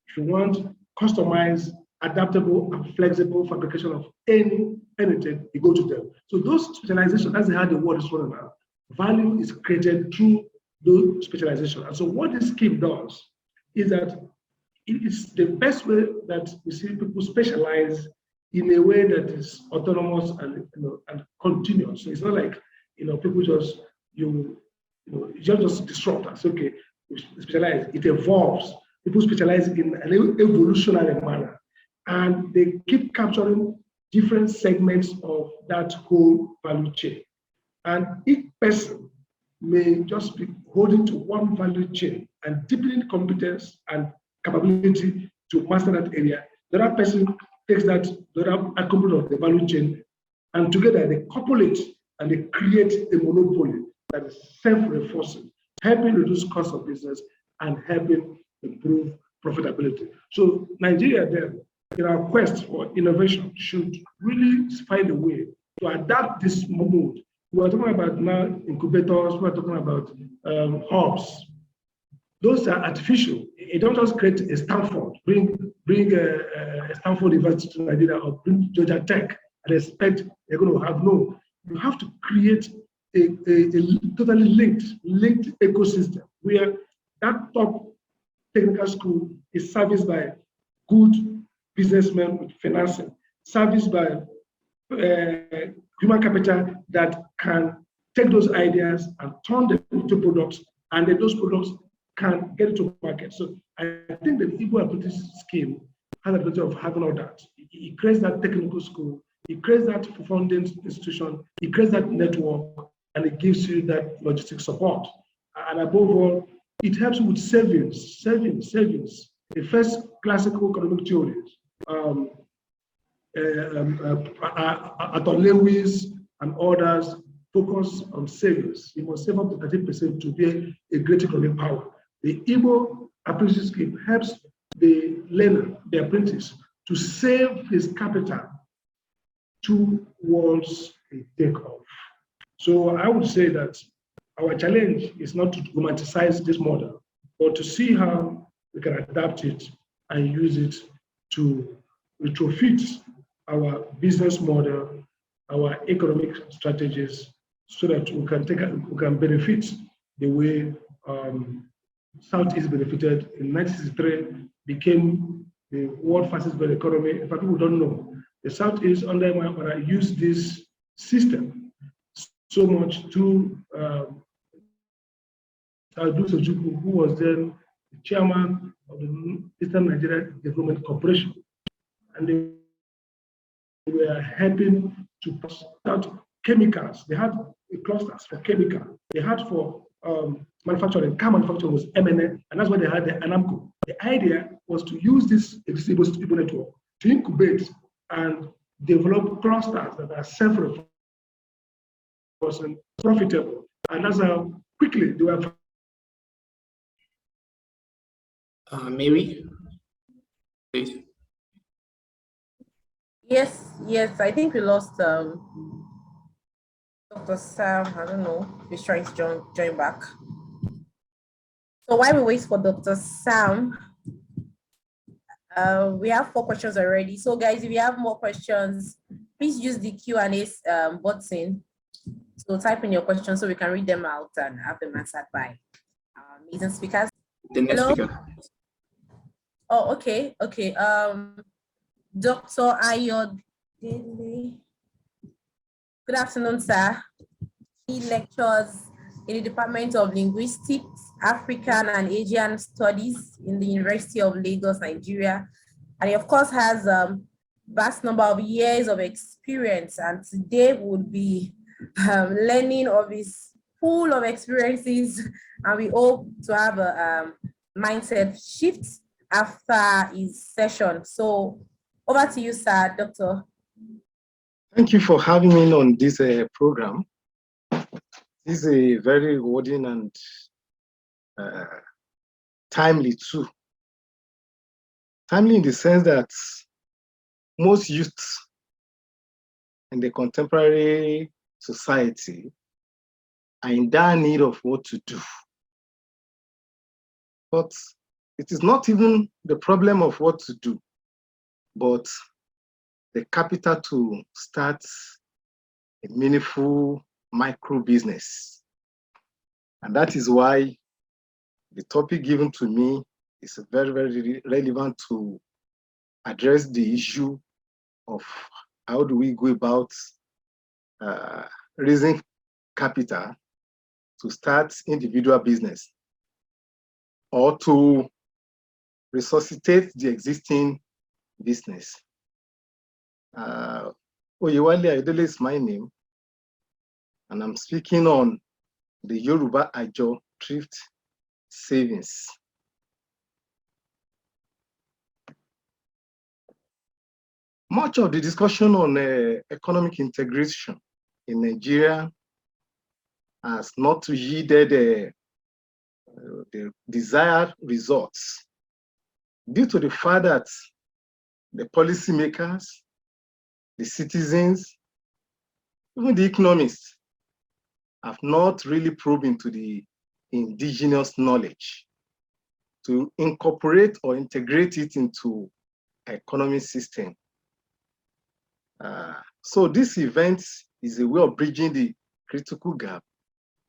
if you want customized, adaptable, and flexible fabrication of anything, you go to them. So those specializations, that's how the world is running now. Value is created through those specializations. And so what this scheme does is that it is the best way that we see people specialize in a way that is autonomous and continuous. So it's not like people just just disrupt us. Okay, we specialize. It evolves. People specialize in an evolutionary manner, and they keep capturing different segments of that whole value chain. And each person may just be holding to one value chain and deepening competence and capability to master that area. The other person takes that, the other component of the value chain, and together they couple it and they create a monopoly that is self-reinforcing, helping reduce cost of business and helping improve profitability. So Nigeria then, in our quest for innovation, should really find a way to adapt this mode. We're talking about now incubators, we're talking about hubs. Those are artificial. You don't just create a Stanford, bring a Stanford University to Nigeria, or bring Georgia Tech and expect they're going to have. No, you have to create a totally linked ecosystem where that top technical school is serviced by good businessmen with financing, serviced by human capital that can take those ideas and turn them into products, and then those products can get into market. So I think the Igbo Apprentice scheme has the ability of having all that. It creates that technical school, it creates that funding institution, it creates that network, and it gives you that logistic support. And above all, it helps you with savings. The first classical economic theories, Aton Lewis and others, focus on savings. You must save up to 30% to be a great economic power. The Igbo Apprenticeship Scheme helps the learner, the apprentice, to save his capital towards a takeoff. So I would say that our challenge is not to romanticize this model, but to see how we can adapt it and use it to retrofit our business model, our economic strategies, so that we can benefit the way Southeast benefited in 1963, became the world fastest growing economy. In fact, people don't know. The Southeast under Oyewale used this system so much to Ojukwu, who was then the chairman of the Eastern Nigeria Development Corporation. And they were helping to start chemicals. They had clusters for chemical. They had for manufacturing. Car manufacturing was MNN, and that's why they had the Anamco. The idea was to use this Igbo network to incubate and develop clusters that are self-profitable, and that's how quickly they were. Mary, please. Yes, I think we lost Dr. Sam. I don't know if he's trying to join back. So while we wait for Dr. Sam, we have 4 questions already. So guys, if you have more questions, please use the Q&A button. So type in your questions so we can read them out and have them answered by amazing speakers. The next Hello? speaker. Oh, okay. Dr. Ayodele. Good afternoon, sir. He lectures in the Department of Linguistics, African and Asian Studies in the University of Lagos, Nigeria. And he, of course, has a vast number of years of experience. And today would be learning of his pool of experiences. And we hope to have a mindset shift after his session. So over to you, sir, Doctor. Thank you for having me on this program. This is a very rewarding and timely too. Timely in the sense that most youths in the contemporary society are in dire need of what to do. But it is not even the problem of what to do, but the capital to start a meaningful micro business. And that is why the topic given to me is very, very relevant to address the issue of how do we go about raising capital to start individual business or to resuscitate the existing business. Oyewale Ayodele is my name, and I'm speaking on the Yoruba Ajo Thrift Savings. Much of the discussion on economic integration in Nigeria has not yielded the desired results due to the fact that the policymakers, the citizens, even the economists have not really probed into the indigenous knowledge to incorporate or integrate it into economic system. So this event is a way of bridging the critical gap,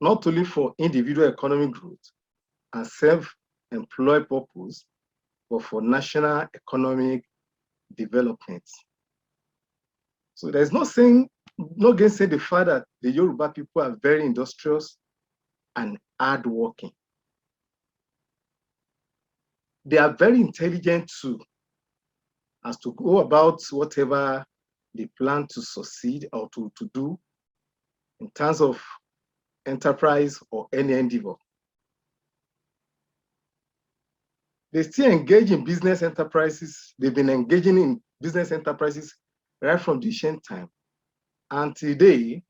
not only for individual economic growth and self-employed purpose, but for national economic development. So there's no gainsaying the fact that the Yoruba people are very industrious and hardworking. They are very intelligent too, as to go about whatever they plan to succeed or to do in terms of enterprise or any endeavor. They still engage in business enterprises. They've been engaging in business enterprises right from the ancient time. And today,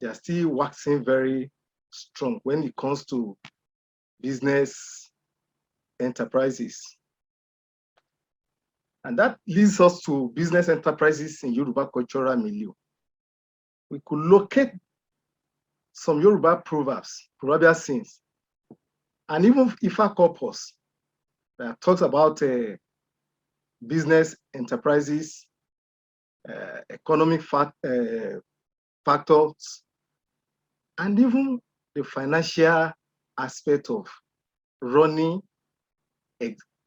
they are still waxing very strong when it comes to business enterprises. And that leads us to business enterprises in Yoruba cultural milieu. We could locate some Yoruba proverbs, proverbial sayings, and even Ifa corpus that talks about business enterprises, economic factors, and even the financial aspect of running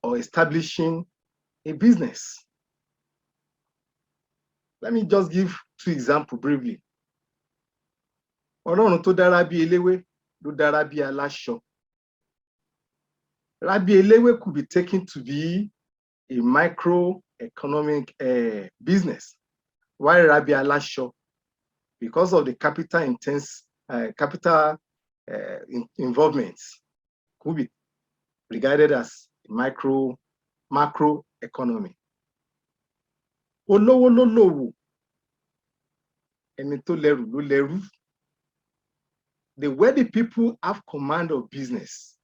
or establishing a business. Let me just give 2 examples briefly. Ọlọ́run tó dára bí eléwé ló dára bí aláṣọ. Rabi Elewe could be taken to be a microeconomic business, while Rabi Alasho, because of the capital involvements, could be regarded as macro economy. Olówó ló lówó, ẹni tó lẹ́rù ló lẹ́rù. The wealthy people have command of business.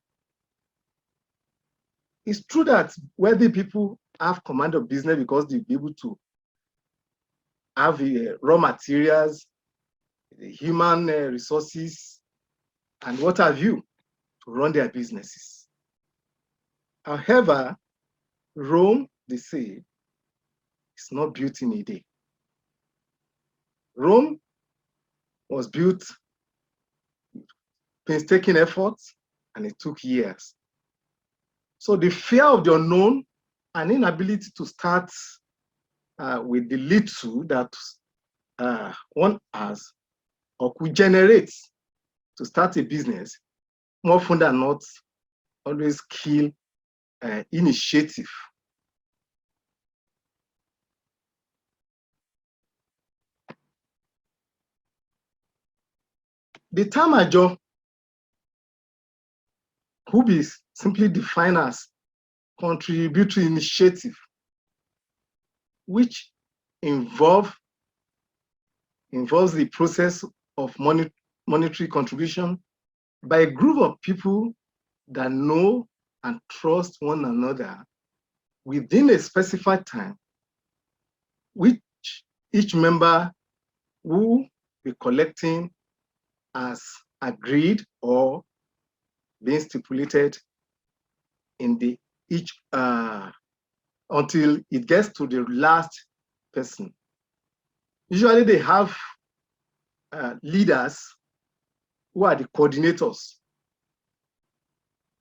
It's true that wealthy people have command of business because they'll be able to have raw materials, the human resources, and what have you to run their businesses. However, Rome, they say, is not built in a day. Rome was built painstaking efforts, and it took years. So the fear of the unknown and inability to start with the little that one has or could generate to start a business, more often than not, always kill initiative. The term Ajo could be simply defined as contributory initiative, which involves the process of monetary contribution by a group of people that know and trust one another within a specified time, which each member will be collecting as agreed or being stipulated in the until it gets to the last person. Usually they have leaders who are the coordinators.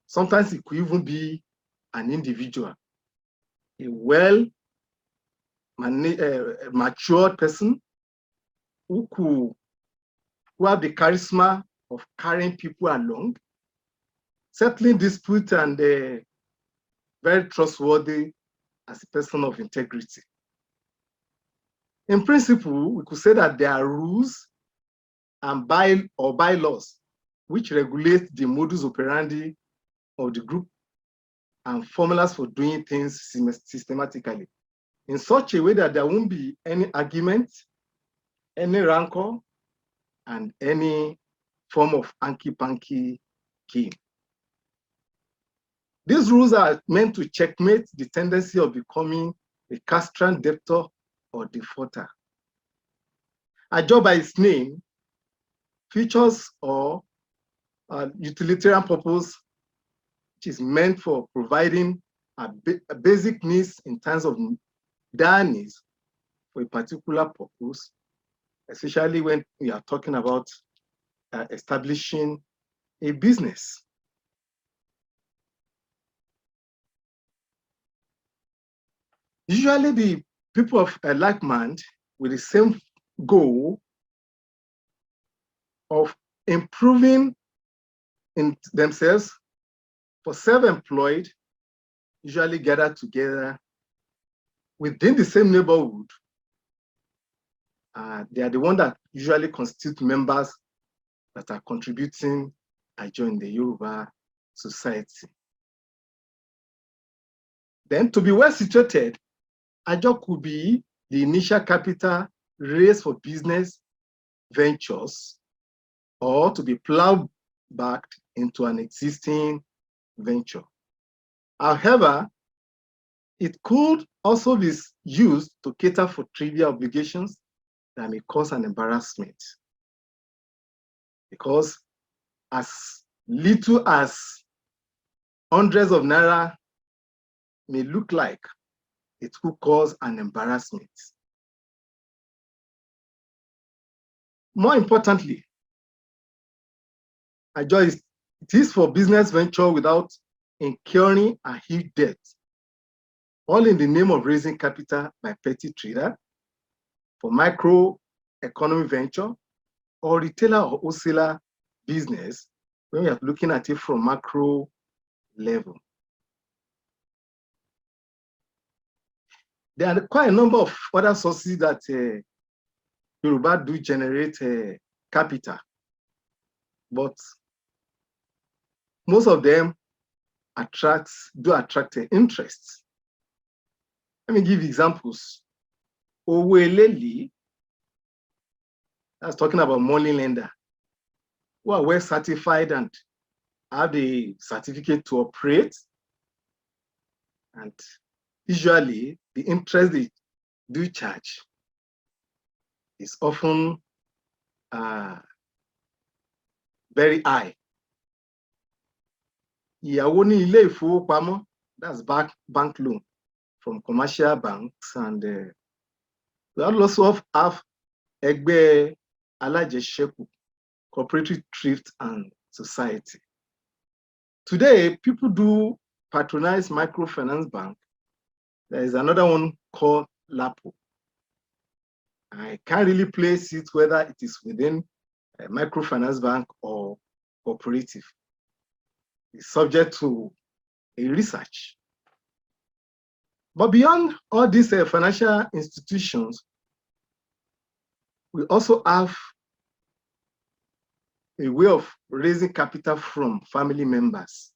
Sometimes it could even be an individual, a matured person who have the charisma of carrying people along, settling dispute, and very trustworthy as a person of integrity. In principle, we could say that there are rules and bylaws which regulate the modus operandi of the group and formulas for doing things systematically in such a way that there won't be any argument, any rancor, and any form of hanky-panky game. These rules are meant to checkmate the tendency of becoming a castrant debtor or defaulter. Ajo by its name features or utilitarian purpose, which is meant for providing a basic needs in terms of dire needs for a particular purpose, especially when we are talking about establishing a business. Usually the people of like mind with the same goal of improving in themselves for self-employed usually gather together within the same neighborhood. They are the ones that usually constitute members that are contributing Ajo in the Yoruba society. Then to be well situated, Ajo could be the initial capital raised for business ventures or to be plowed back into an existing venture. However, it could also be used to cater for trivial obligations that may cause an embarrassment. Because as little as hundreds of naira may look like, it could cause an embarrassment. More importantly, Ajo it is for business venture without incurring a huge debt, all in the name of raising capital by petty trader for micro economy venture or retailer or wholesaler business when we are looking at it from macro level. There are quite a number of other sources that Yoruba do generate capital, but most of them do attract interest. Let me give examples. Oyewale, that's talking about money lender, who are well certified and have the certificate to operate. And usually the interest they do charge is often very high. Ìyàwó ní ilé ìfowópamọ́, that's bank loan from commercial banks, and we also have Ẹgbẹ́ Alájẹṣẹ́kù, Cooperative Thrift and Society. Today, people do patronize microfinance bank. There is another one called LAPO. I can't really place it whether it is within a microfinance bank or cooperative. It's subject to a research. But beyond all these financial institutions, we also have a way of raising capital from family members.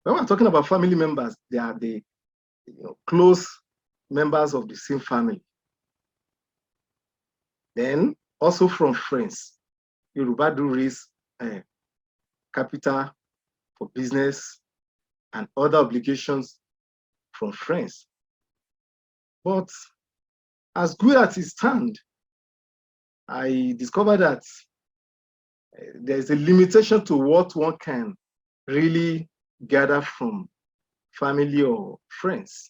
When we're talking about family members, they are the close members of the same family. Then also from friends. Yoruba do raise capital for business and other obligations from friends. But as good as it stands, I discovered that there's a limitation to what one can really gather from family or friends.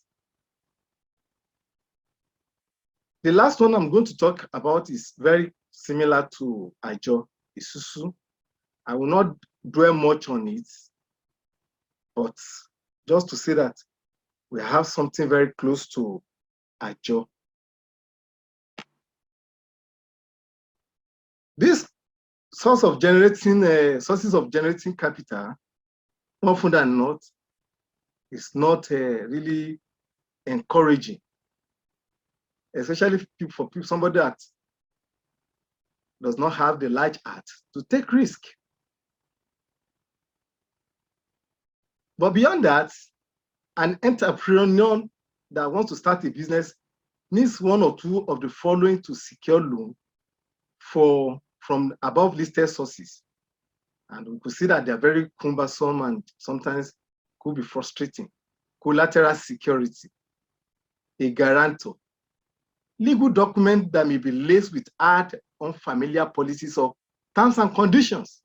The last one I'm going to talk about is very similar to Ajo, Isusu. I will not dwell much on it, but just to say that we have something very close to Ajo. This sources of generating capital, more often than not, is not really encouraging, especially for somebody that does not have the large heart to take risk. But beyond that, an entrepreneur that wants to start a business needs one or two of the following to secure loan from above listed sources. And we could see that they're very cumbersome and sometimes could be frustrating. Collateral security, a guarantor, legal document that may be laced with hard, unfamiliar policies or terms and conditions,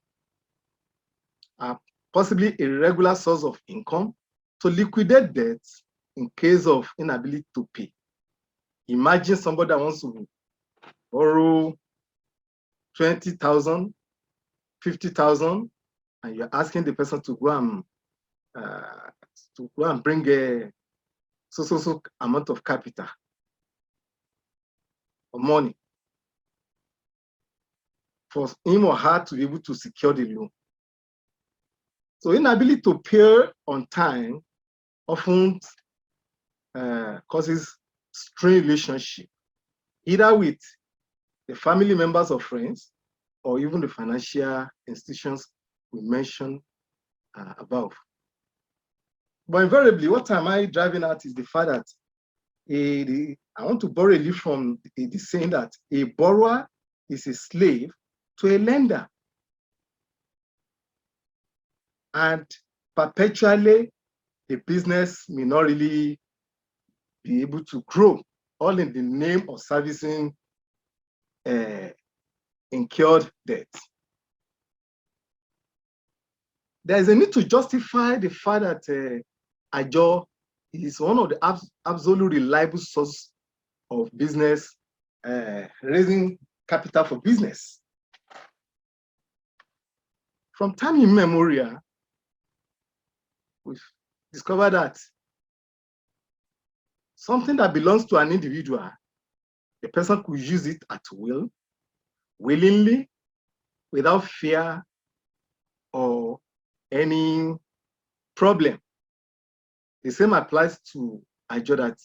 possibly a regular source of income to liquidate debts in case of inability to pay. Imagine somebody that wants to borrow 20,000, 50,000, and you're asking the person to go and bring a so amount of capital or money for him or her to be able to secure the loan. So inability to pay on time often causes strained relationship, either with the family members or friends, or even the financial institutions we mentioned above. But invariably, what am I driving at is the fact that I want to borrow a leaf from the saying that a borrower is a slave to a lender. And perpetually, the business may not really be able to grow, all in the name of servicing incurred debt. There is a need to justify the fact that Ajo is one of the absolutely reliable source of business, raising capital for business. From time immemorial, we've discovered that something that belongs to an individual, the person could use it at will, willingly, without fear or any problem. The same applies to Ajo, that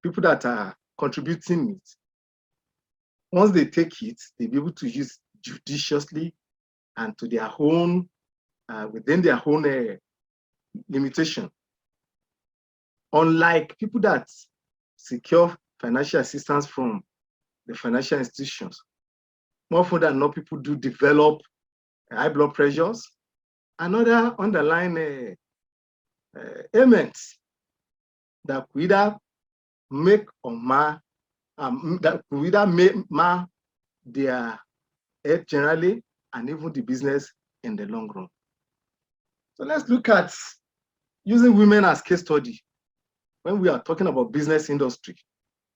people that are contributing it, once they take it, they'll be able to use judiciously and to their own, within their own limitation. Unlike people that secure financial assistance from the financial institutions, more often than not, people do develop high blood pressures and other underlying ailments that could either make or mar, that could either mar their health generally and even the business in the long run. So let's look at using women as case study when we are talking about business industry,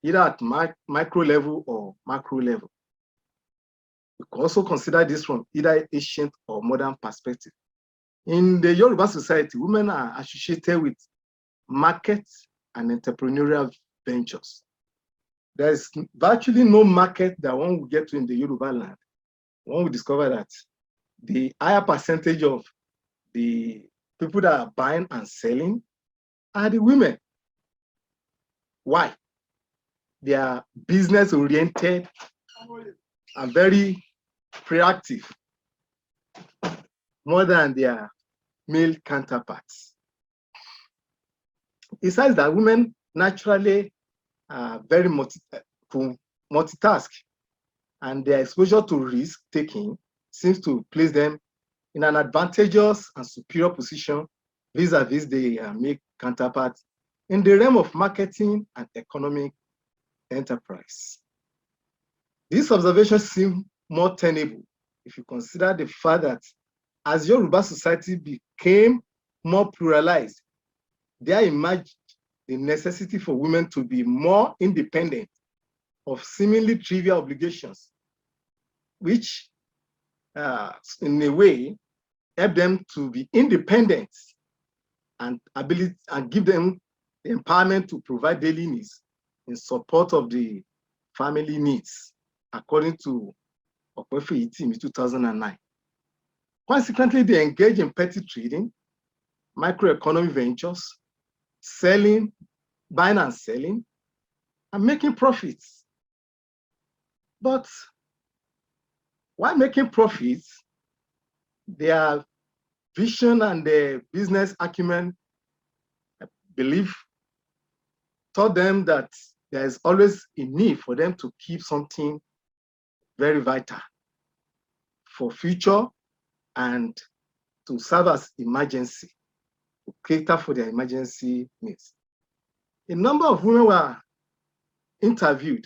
either at micro level or macro level. We can also consider this from either ancient or modern perspective. In the Yoruba society, women are associated with market and entrepreneurial ventures. There is virtually no market that one will get to in the Yoruba land. One will discover that the higher percentage of the people that are buying and selling are the women. Why? They are business oriented and very proactive, more than their male counterparts. Besides that, women naturally are very multitask, and their exposure to risk taking seems to place them in an advantageous and superior position vis-a-vis their male counterparts in the realm of marketing and economic enterprise. These observations seem more tenable if you consider the fact that as Yoruba society became more pluralized, there emerged the necessity for women to be more independent of seemingly trivial obligations, which in a way help them to be independent and ability and give them the empowerment to provide daily needs in support of the family needs, according to Okwefi Itim 2009. Consequently, they engage in petty trading, microeconomic ventures, selling, buying and selling, and making profits. But while making profits, their vision and their business acumen, I believe, taught them that there is always a need for them to keep something very vital for future and to serve as emergency, to cater for their emergency needs. A number of women were interviewed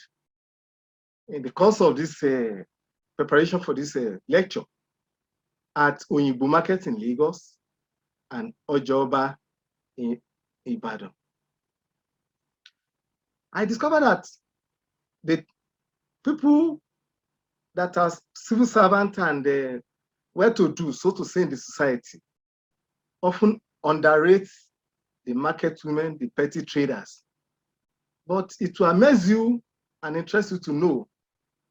in the course of this preparation for this lecture at Oyingbo Market in Lagos and Ojoba in Ibadan. I discovered that the people that are civil servants and well-to-do, so to say, in the society, often underrate the market women, the petty traders. But it will amaze you and interest you to know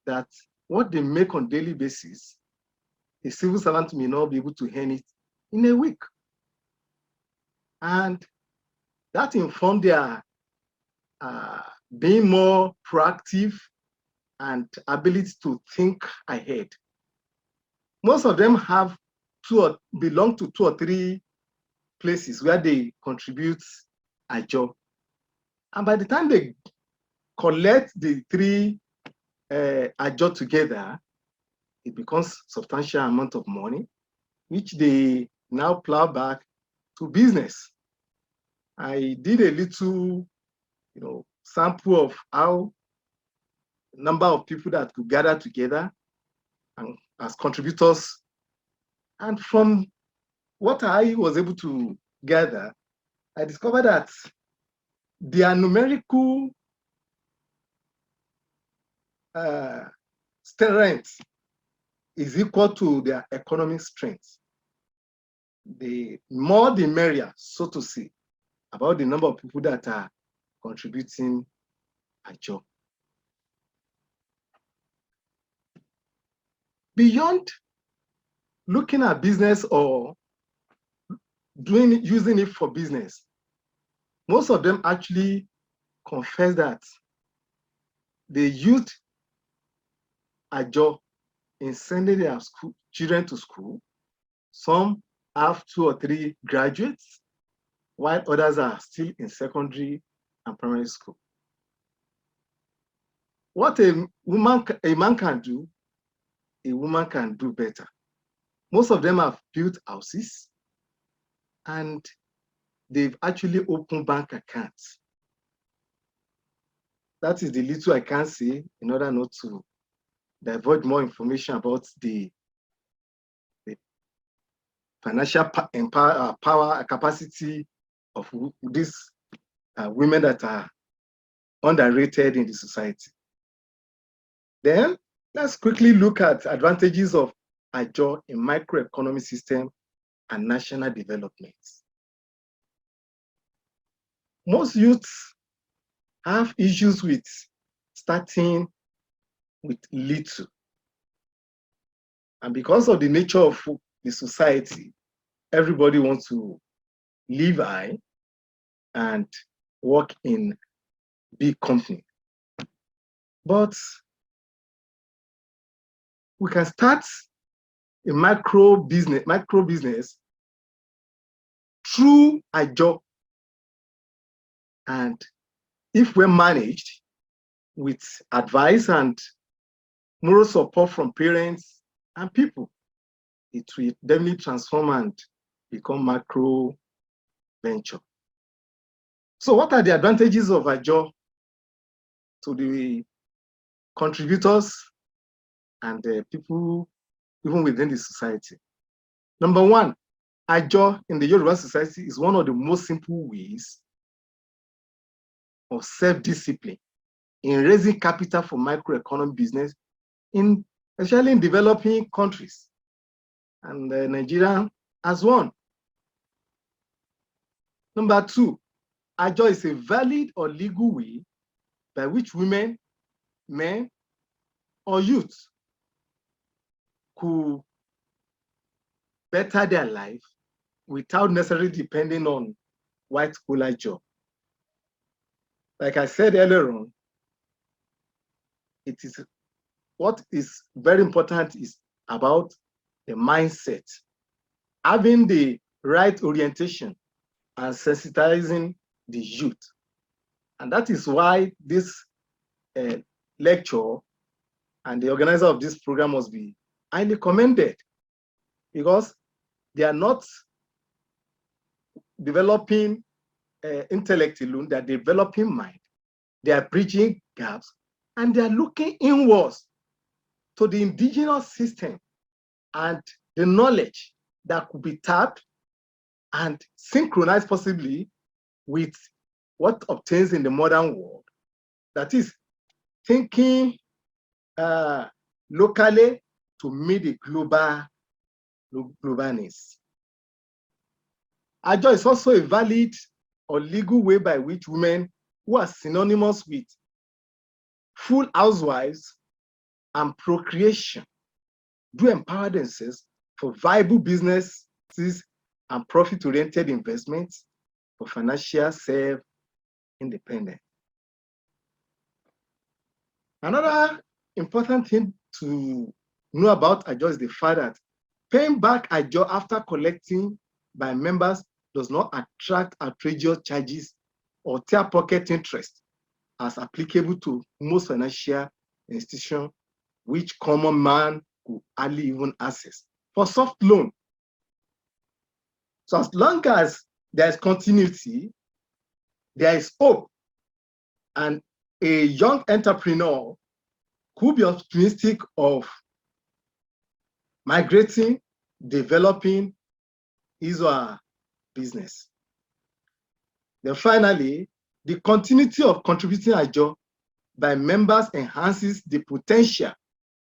that what they make on a daily basis, a civil servant may not be able to earn it in a week. And that informed their being more proactive and ability to think ahead. Most of them have belong to 2 or 3 places where they contribute Ajo. And by the time they collect the 3 Ajo together, it becomes substantial amount of money, which they now plow back to business. I did a little, sample of how number of people that could gather together and as contributors. And from what I was able to gather, I discovered that their numerical strength is equal to their economic strength. The more the merrier, so to say, about the number of people that are contributing Ajo. Beyond looking at business or using it for business, most of them actually confess that they used Ajo in sending their children to school. Some have 2 or 3 graduates, while others are still in secondary and primary school. What a man can do, a woman can do better. Most of them have built houses and they've actually opened bank accounts. That is the little I can say in order not to divulge more information about the financial power capacity of these women that are underrated in the society. Then let's quickly look at advantages of Ajo in microeconomic system and national development. Most youths have issues with starting with little. And because of the nature of the society, everybody wants to live high and work in big company. But we can start a micro business through Ajo. And if we're managed with advice and moral support from parents and people, it will definitely transform and become macro venture. So what are the advantages of Ajo to the contributors and the people even within the society? Number one, Ajo in the Yoruba society is one of the most simple ways of self-discipline in raising capital for microeconomic business, especially in developing countries, and Nigeria as one. Number two, Ajo is a valid or legal way by which women, men, or youth could better their life without necessarily depending on white-collar job. Like I said earlier on, what is very important is about the mindset, having the right orientation and sensitizing the youth. And that is why this lecture and the organizer of this program must be highly commended, because they are not developing intellect alone, they are developing mind, they are bridging gaps, and they are looking inwards to the indigenous system and the knowledge that could be tapped and synchronized possibly with what obtains in the modern world. That is, thinking locally to meet the global needs. Ajo is also a valid or legal way by which women who are synonymous with full housewives and procreation do empower themselves for viable businesses and profit-oriented investments for financial self-independence. Another important thing to know about Ajo is the fact that paying back Ajo after collecting by members does not attract outrageous charges or tear pocket interest as applicable to most financial institutions, which common man could hardly even access for soft loan. So as long as there is continuity, there is hope, and a young entrepreneur could be optimistic of migrating, developing his or her business. Then finally, the continuity of contributing Ajo by members enhances the potential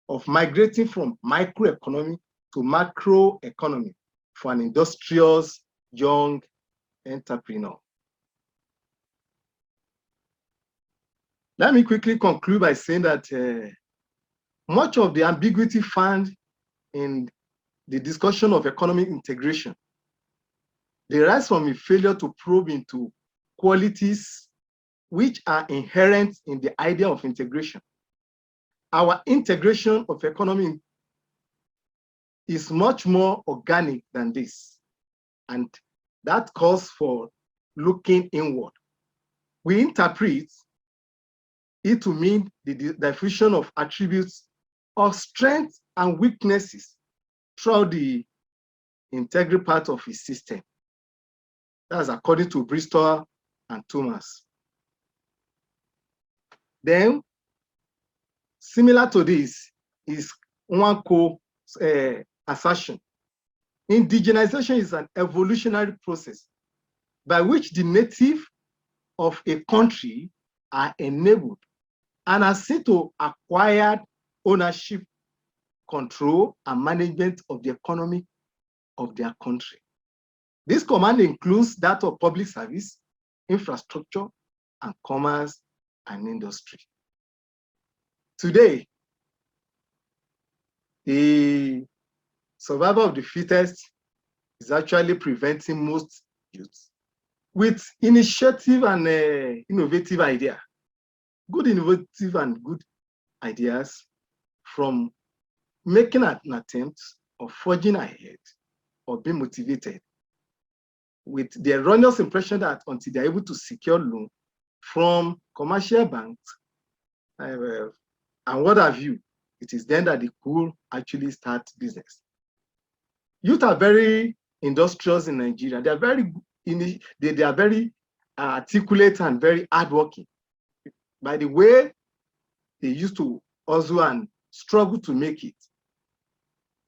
of migrating from microeconomy to macroeconomy for an industrious young entrepreneur. Let me quickly conclude by saying that much of the ambiguity found in the discussion of economic integration derives from a failure to probe into qualities which are inherent in the idea of integration. Our integration of economy is much more organic than this, and that calls for looking inward. We interpret it to mean the diffusion of attributes of strengths and weaknesses throughout the integral part of his system. That's according to Bristol and Thomas. Then, similar to this is Nwanko's assertion. Indigenization is an evolutionary process by which the native of a country are enabled and are seen to acquire ownership, control, and management of the economy of their country. This command includes that of public service, infrastructure, and commerce and industry. Today, the survival of the fittest is actually preventing most youths with initiative and innovative idea, good innovative and good ideas, from making an attempt of forging ahead or being motivated with the erroneous impression that until they're able to secure loan from commercial banks and what have you, it is then that they could actually start business. Youth are very industrious in Nigeria. They are very they are very articulate and very hardworking. By the way, they used to hustle and struggle to make it.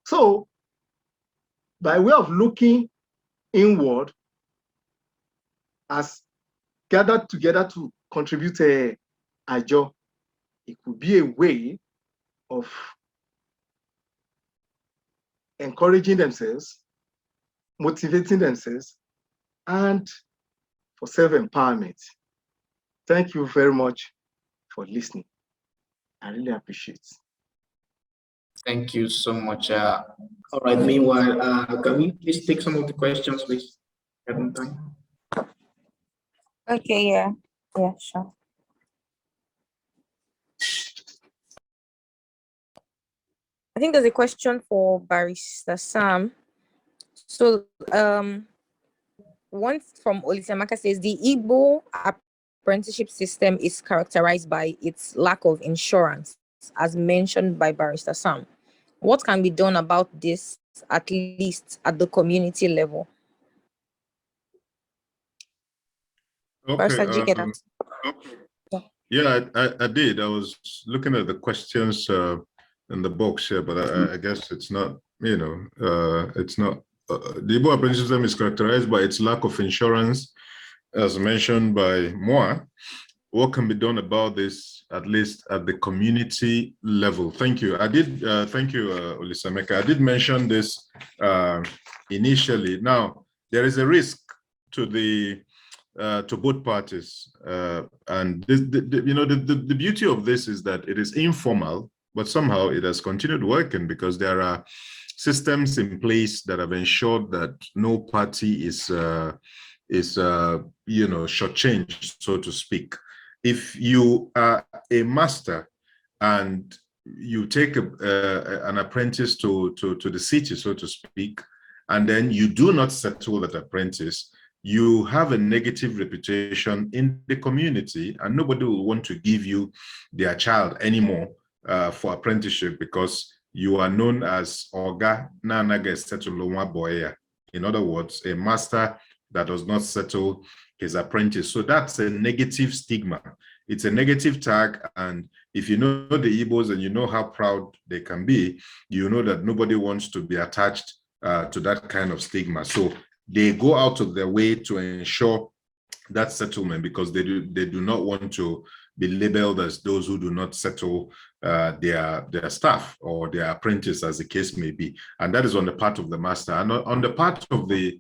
So, by way of looking inward, as gathered together to contribute a Ajo, it could be a way of encouraging themselves, motivating themselves, and for self-empowerment. Thank you very much for listening. I really appreciate it. Thank you so much. All right, meanwhile, can we please take some of the questions, please? Okay, yeah, sure. I think there's a question for Barrister Sam. So, one from Olisamaka says, the Igbo apprenticeship system is characterized by its lack of insurance, as mentioned by Barrister Sam. What can be done about this, at least at the community level? Okay. Did you get that? Yeah, I did. I was looking at the questions in the box here, but I guess it's not, it's not. The Igbo Apprenticeship System is characterized by its lack of insurance, as mentioned by Moa. What can be done about this, at least at the community level? Thank you. I did, thank you, Olisameka. I did mention this initially. Now, there is a risk to the to both parties, and the beauty of this is that it is informal, but somehow it has continued working because there are systems in place that have ensured that no party is shortchanged, so to speak. If you are a master and you take an apprentice to the city, so to speak, and then you do not settle that apprentice, you have a negative reputation in the community, and nobody will want to give you their child anymore for apprenticeship because you are known as Oga Nanaga Setulonwa Boya. In other words, a master that does not settle his apprentice. So that's a negative stigma. It's a negative tag. And if you know the Igbos and you know how proud they can be, you know that nobody wants to be attached to that kind of stigma. So they go out of their way to ensure that settlement because they do not want to be labeled as those who do not settle their staff or their apprentice, as the case may be. And that is on the part of the master. And on the part of the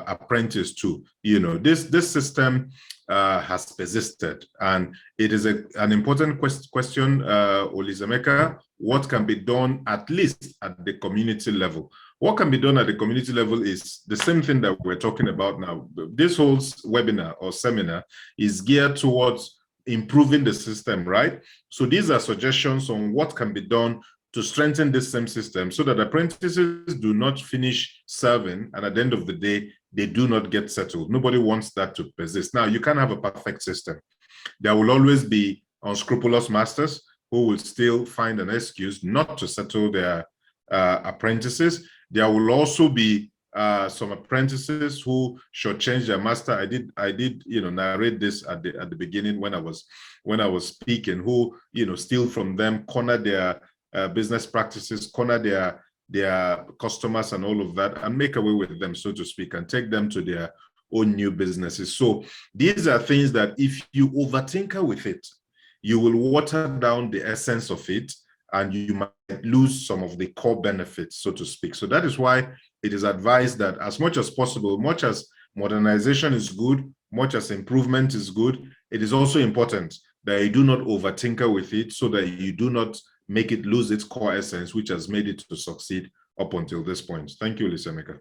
apprentice too, this system has persisted, and it is an important question, Olizemeka. What can be done at least at the community level? What can be done at the community level is the same thing that we're talking about now. This whole webinar or seminar is geared towards improving the system, right? So these are suggestions on what can be done to strengthen this same system so that apprentices do not finish serving and at the end of the day, they do not get settled. Nobody wants that to persist. Now, you can't have a perfect system. There will always be unscrupulous masters who will still find an excuse not to settle their apprentices. There will also be some apprentices who should change their master. I did narrate this at the beginning when I was speaking, who steal from them, corner their business practices, corner their customers and all of that, and make away with them, so to speak, and take them to their own new businesses. So these are things that if you overtinker with it, you will water down the essence of it, and you might lose some of the core benefits, so to speak. So that is why it is advised that as much as possible, much as modernization is good, much as improvement is good, it is also important that you do not overtinker with it so that you do not make it lose its core essence, which has made it to succeed up until this point. Thank you, Olizemeka.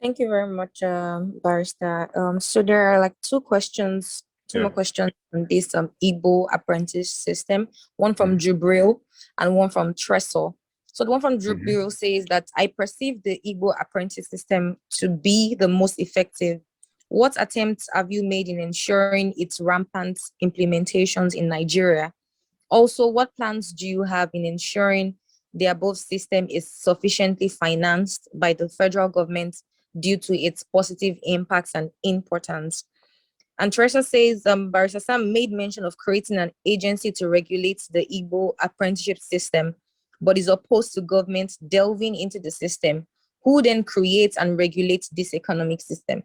Thank you very much, Barrister. So there are like two more questions on this Igbo Apprentice System, one from Jubril and one from Tresor. So the one from Jubril says that I perceive the Igbo Apprentice System to be the most effective. What attempts have you made in ensuring its rampant implementations in Nigeria? Also, what plans do you have in ensuring the above system is sufficiently financed by the federal government due to its positive impacts and importance? And Teresa says, Barrister Sam made mention of creating an agency to regulate the Igbo Apprenticeship System, but is opposed to government delving into the system. Who then creates and regulates this economic system?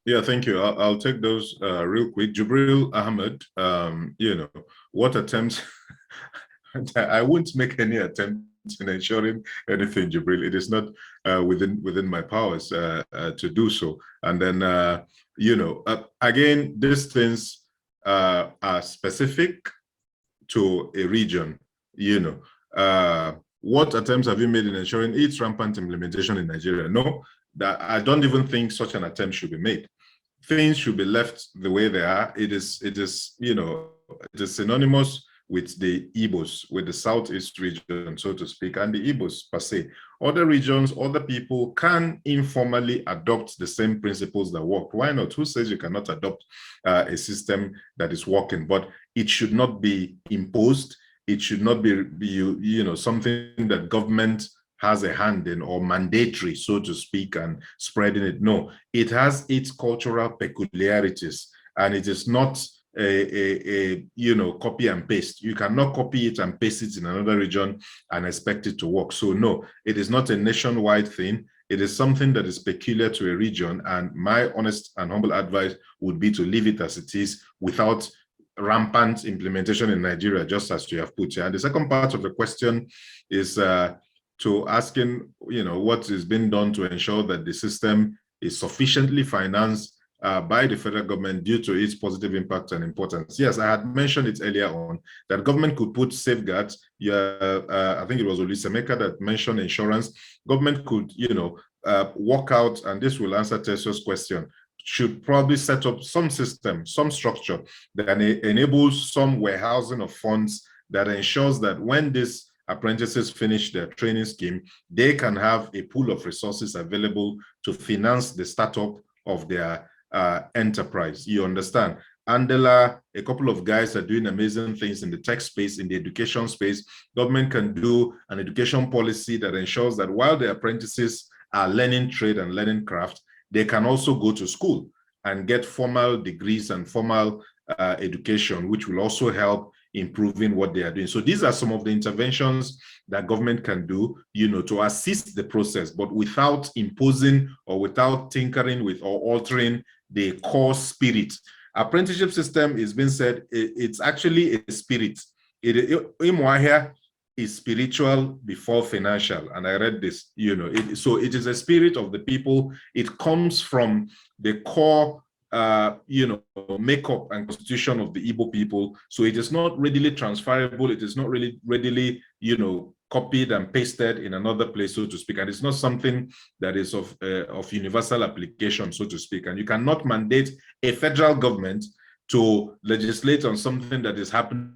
Yeah, thank you. I'll take those real quick. Jubril Ahmed, what attempts? I won't make any attempt in ensuring anything, Jubril. It is not within my powers to do so. And then, again, these things are specific to a region. What attempts have you made in ensuring its rampant implementation in Nigeria? No, that I don't even think such an attempt should be made. Things should be left the way they are. It is synonymous with the Igbos, with the Southeast region, so to speak, and the Igbos per se. Other regions, other people can informally adopt the same principles that work. Why not? Who says you cannot adopt a system that is working? But it should not be imposed. It should not be something that government has a hand in or mandatory, so to speak, and spreading it. No, it has its cultural peculiarities, and it is not a copy and paste. You cannot copy it and paste it in another region and expect it to work. So no, it is not a nationwide thing. It is something that is peculiar to a region, and my honest and humble advice would be to leave it as it is without rampant implementation in Nigeria, just as you have put here. And the second part of the question is to asking, what is being done to ensure that the system is sufficiently financed by the federal government due to its positive impact and importance. Yes, I had mentioned it earlier on that government could put safeguards. I think it was Olizemeka that mentioned insurance. Government could, work out, and this will answer Tesla's question, should probably set up some system, some structure that enables some warehousing of funds that ensures that when these apprentices finish their training scheme, they can have a pool of resources available to finance the startup of their enterprise. You understand? Andela, a couple of guys are doing amazing things in the tech space, in the education space. Government can do an education policy that ensures that while the apprentices are learning trade and learning craft, they can also go to school and get formal degrees and formal education, which will also help improving what they are doing. So these are some of the interventions that government can do, to assist the process, but without imposing or without tinkering with or altering the core spirit. Apprenticeship system is being said, it's actually a spirit. Imwahia is spiritual before financial, and I read this, so it is a spirit of the people. It comes from the core makeup and constitution of the Igbo people. So it is not readily transferable. It is not really readily, copied and pasted in another place, so to speak. And it's not something that is of universal application, so to speak. And you cannot mandate a federal government to legislate on something that is happening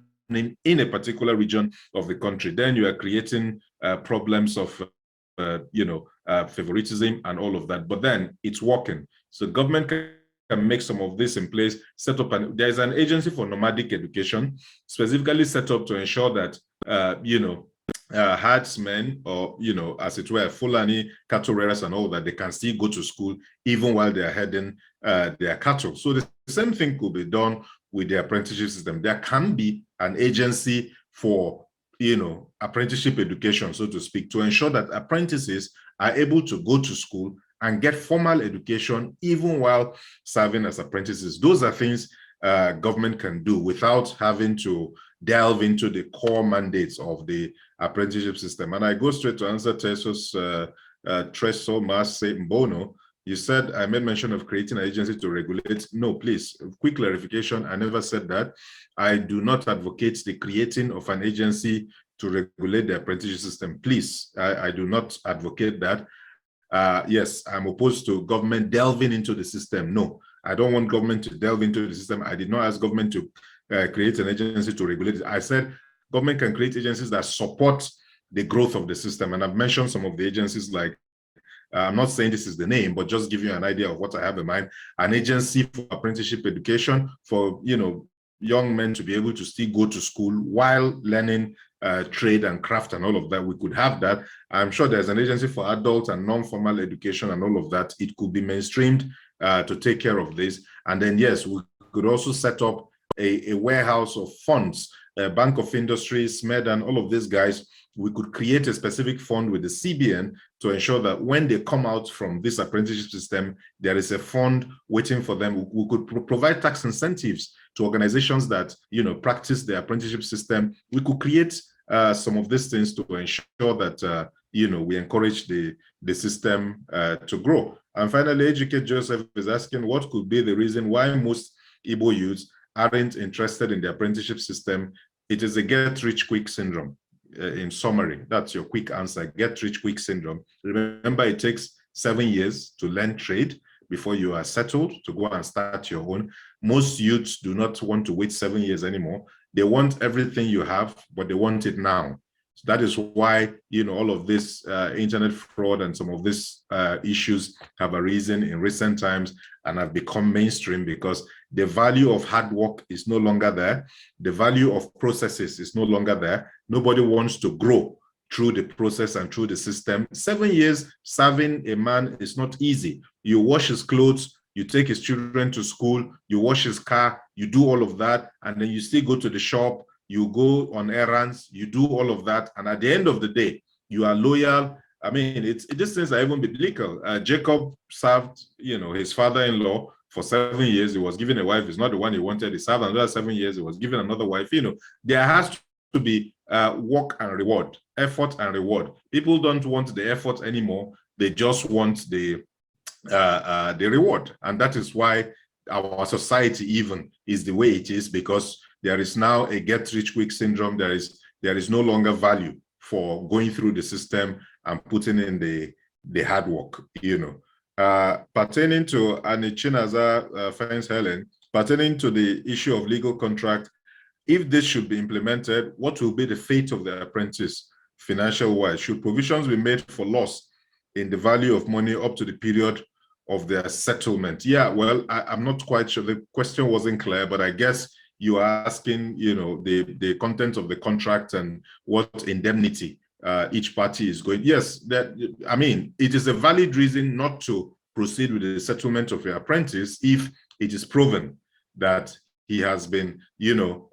in a particular region of the country. Then you are creating problems of, favoritism and all of that. But then it's working. So government can make some of this in place, set up, and there's an agency for nomadic education specifically set up to ensure that, herdsmen or, as it were, Fulani cattle rearers and all that, they can still go to school even while they are herding their cattle. So the same thing could be done with the apprenticeship system. There can be an agency for, apprenticeship education, so to speak, to ensure that apprentices are able to go to school and get formal education even while serving as apprentices. Those are things government can do without having to delve into the core mandates of the apprenticeship system. And I go straight to answer Teso's Treso Mase Mbono. You said I made mention of creating an agency to regulate. No, please, quick clarification. I never said that. I do not advocate the creating of an agency to regulate the apprenticeship system. Please, I do not advocate that. Yes, I'm opposed to government delving into the system. No, I don't want government to delve into the system. I did not ask government to create an agency to regulate it. I said government can create agencies that support the growth of the system. And I've mentioned some of the agencies, like, I'm not saying this is the name, but just give you an idea of what I have in mind. An agency for apprenticeship education for, young men to be able to still go to school while learning trade and craft and all of that. We could have that. I'm sure there's an agency for adult and non-formal education and all of that. It could be mainstreamed to take care of this. And then, yes, we could also set up a warehouse of funds, a Bank of Industry, SMED, and all of these guys. We could create a specific fund with the CBN to ensure that when they come out from this apprenticeship system, there is a fund waiting for them. We could provide tax incentives to organizations that, practice the apprenticeship system. We could create some of these things to ensure that, we encourage the system to grow. And finally, Educate Joseph is asking, what could be the reason why most Igbo youths aren't interested in the apprenticeship system? It is a get-rich-quick syndrome. In summary, that's your quick answer. Get-rich-quick syndrome. Remember, it takes 7 years to learn trade before you are settled to go and start your own. Most youths do not want to wait 7 years anymore. They want everything you have, but they want it now. So that is why, all of this internet fraud and some of these issues have arisen in recent times and have become mainstream, because the value of hard work is no longer there. The value of processes is no longer there. Nobody wants to grow through the process and through the system. 7 years serving a man is not easy. You wash his clothes, you take his children to school, you wash his car, you do all of that, and then you still go to the shop, you go on errands, you do all of that, and at the end of the day, you are loyal. I mean, these things are even biblical. Jacob served, his father-in-law for 7 years. He was given a wife. It's not the one he wanted. He served another 7 years. He was given another wife. There has to be work and reward, effort and reward. People don't want the effort anymore. They just want the reward. And that is why our society even is the way it is, because there is now a get-rich-quick syndrome. There is no longer value for going through the system and putting in the hard work, Pertaining to Anichinaza Fence Helen, pertaining to the issue of legal contract, if this should be implemented, what will be the fate of the apprentice financial-wise? Should provisions be made for loss in the value of money up to the period of their settlement? Yeah, well, I'm not quite sure. The question wasn't clear, but I guess you are asking, the content of the contract and what indemnity each party is going. Yes, it is a valid reason not to proceed with the settlement of your apprentice if it is proven that he has been,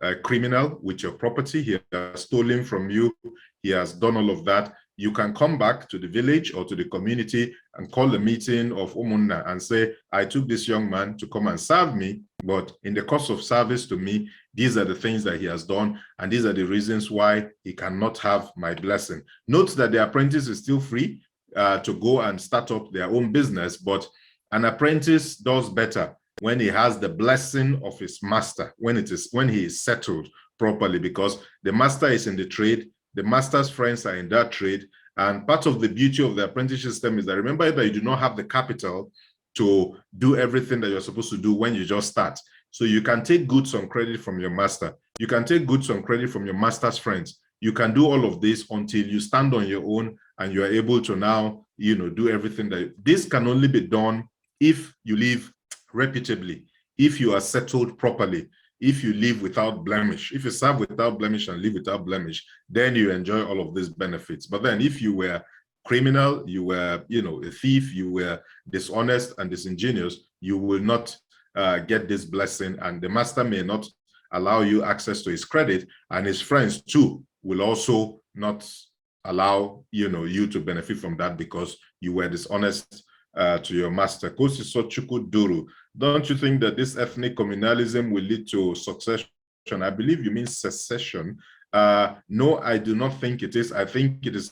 a criminal with your property. He has stolen from you. He has done all of that. you can come back to the village or to the community and call a meeting of Umunna and say, I took this young man to come and serve me, but in the course of service to me, these are the things that he has done, and these are the reasons why he cannot have my blessing. Note that the apprentice is still free to go and start up their own business, but an apprentice does better when he has the blessing of his master, when he is settled properly, because the master is in the trade, the master's friends are in that trade, and part of the beauty of the apprenticeship system is that, remember that you do not have the capital to do everything that you're supposed to do when you just start. So you can take goods on credit from your master. You can take goods on credit from your master's friends. You can do all of this until you stand on your own and you are able to now, do everything that this can only be done if you live reputably, if you are settled properly, if you live without blemish. If you serve without blemish and live without blemish, then you enjoy all of these benefits. But then if you were criminal, you were, a thief, you were dishonest and disingenuous, you will not get this blessing, and the master may not allow you access to his credit, and his friends too will also not allow you to benefit from that because you were dishonest to your master. Don't you think that this ethnic communalism will lead to succession? I believe you mean secession. No, I do not think it is. I think it is.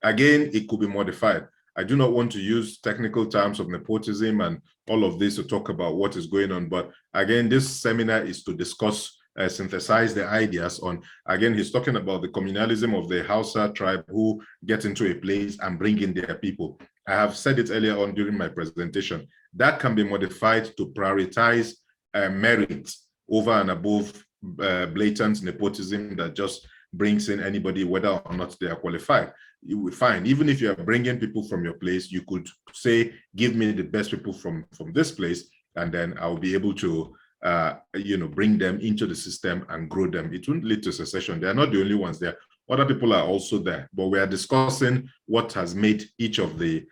Again, it could be modified. I do not want to use technical terms of nepotism and all of this to talk about what is going on. But again, this seminar is to discuss, synthesize the ideas on, again, he's talking about the communalism of the Hausa tribe who get into a place and bring in their people. I have said it earlier on during my presentation. That can be modified to prioritize merit over and above blatant nepotism that just brings in anybody, whether or not they are qualified. You will find, even if you are bringing people from your place, you could say, give me the best people from this place, and then I'll be able to bring them into the system and grow them. It won't lead to secession. They are not the only ones there. Other people are also there, but we are discussing what has made each of the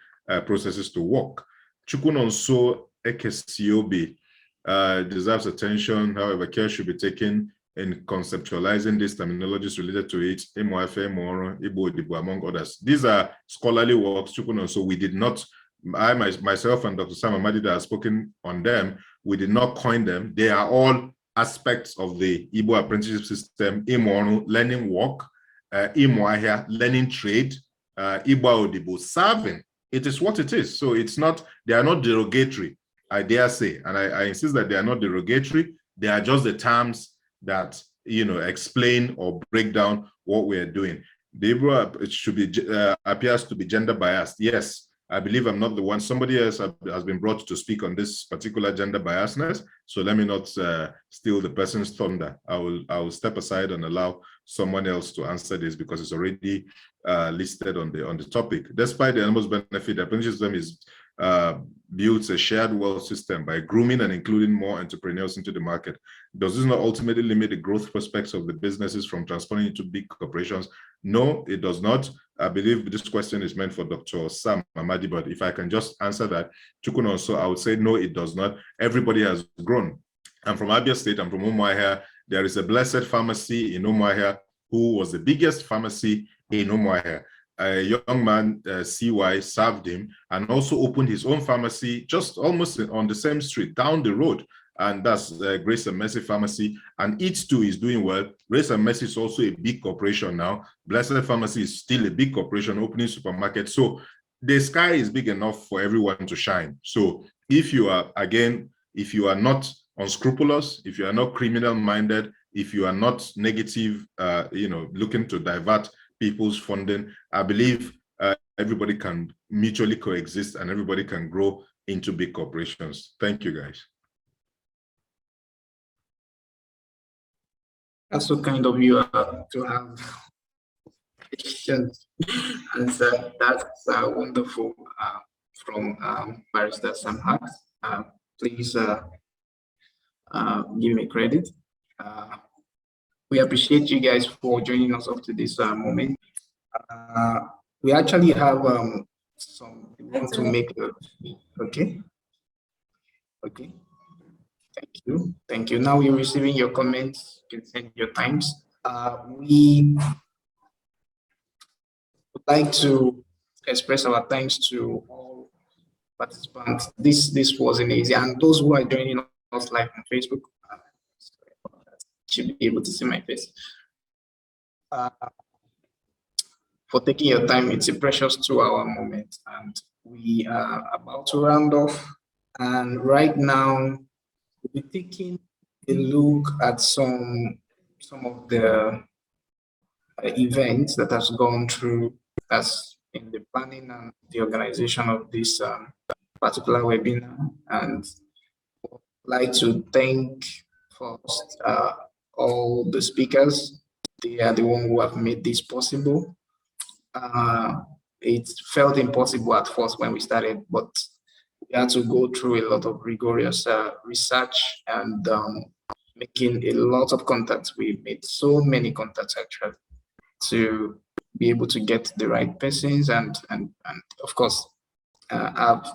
processes to work. Chukunonso Ekesiobi deserves attention. However, care should be taken in conceptualizing these terminologies related to it, Igbo, among others. These are scholarly works, so we did not, I myself and Dr. Sam Amadi that have spoken on them, we did not coin them. They are all aspects of the Igbo Apprenticeship System, learning work, learning trade, Igbo serving. It is what it is. So it's not, they are not derogatory, I dare say. And I insist that they are not derogatory. They are just the terms that explain or break down what we are doing. The Igbo, it should be appears to be gender biased. Yes, I believe I'm not the one. Somebody else has been brought to speak on this particular gender biasness. So let me not steal the person's thunder. I will step aside and allow someone else to answer this because it's already listed on the topic. Despite the enormous benefit, the apprenticeship system is builds a shared wealth system by grooming and including more entrepreneurs into the market. Does this not ultimately limit the growth prospects of the businesses from transforming into big corporations? No, it does not. I believe this question is meant for Dr. Sam Amadi, but if I can just answer that, I would say no, it does not. Everybody has grown. I'm from Abia State, I'm from Umuahia. There is a blessed pharmacy in Umuahia who was the biggest pharmacy in Umuahia. A young man, CY, served him and also opened his own pharmacy just almost on the same street down the road. And that's Grace and Mercy Pharmacy. And it too is doing well. Grace and Mercy is also a big corporation now. Blessed Pharmacy is still a big corporation, opening supermarket. So the sky is big enough for everyone to shine. So if you are, again, if you are not unscrupulous, if you are not criminal minded, if you are not negative, looking to divert people's funding, I believe everybody can mutually coexist and everybody can grow into big corporations. Thank you, guys. That's so kind of you to have questions. And that's wonderful from Barrister Sam Hart. Please give me credit. We appreciate you guys for joining us up to this moment. We actually have some want to make okay. Thank you. Now we're receiving your comments. You can send your times. like to express our thanks to all participants. This wasn't easy, and those who are joining us live on Facebook should be able to see my face. For taking your time, it's a precious 2-hour moment, and we are about to round off. And right now, we're taking a look at some of the events that has gone through us in the planning and the organization of this particular webinar. And I'd like to thank first all the speakers. They are the ones who have made this possible. It felt impossible at first when we started, but we had to go through a lot of rigorous research and making a lot of contacts. We made so many contacts actually to be able to get the right persons and of course have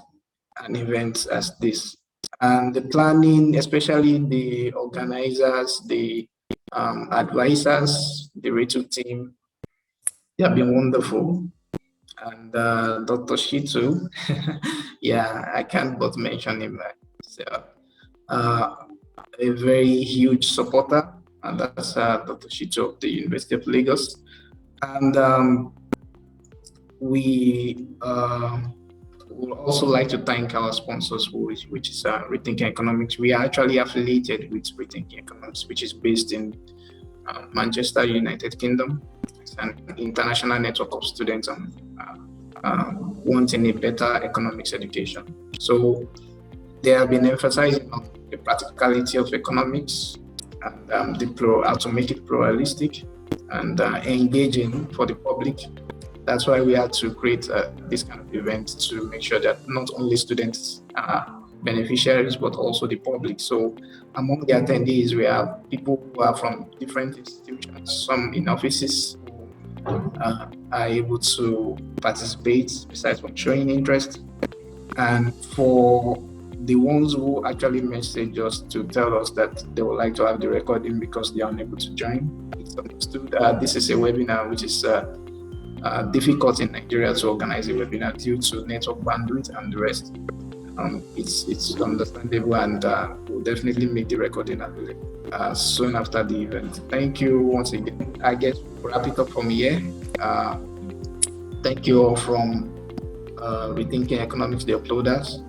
an event as this. And the planning, especially the organizers, the advisors, the RETU team, they have been wonderful. And Dr. Shitu, yeah, I can't but mention him. So, a very huge supporter, and that's Dr. Shitu of the University of Lagos. And we would also like to thank our sponsors, which is Rethinking Economics. We are actually affiliated with Rethinking Economics, which is based in Manchester, United Kingdom. It's an international network of students wanting a better economics education. So they have been emphasizing on the practicality of economics and how to make it pluralistic and engaging for the public. That's why we had to create this kind of event to make sure that not only students are beneficiaries, but also the public. So among the attendees, we have people who are from different institutions, some in offices who are able to participate besides from showing interest. And for the ones who actually messaged us to tell us that they would like to have the recording because they are unable to join, it's understood. This is a webinar which is difficult in Nigeria to organize a webinar due to network bandwidth and the rest. It's understandable, and we'll definitely make the recording available soon after the event. Thank you once again. I guess we'll wrap it up from here. Thank you all from Rethinking Economics The Uploaders.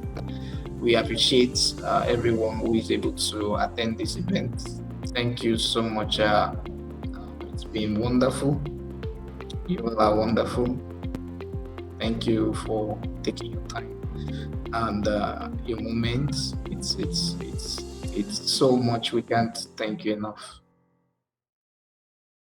We appreciate everyone who is able to attend this event. Thank you so much. It's been wonderful. You all are wonderful. Thank you for taking your time and your moments. It's so much. We can't thank you enough.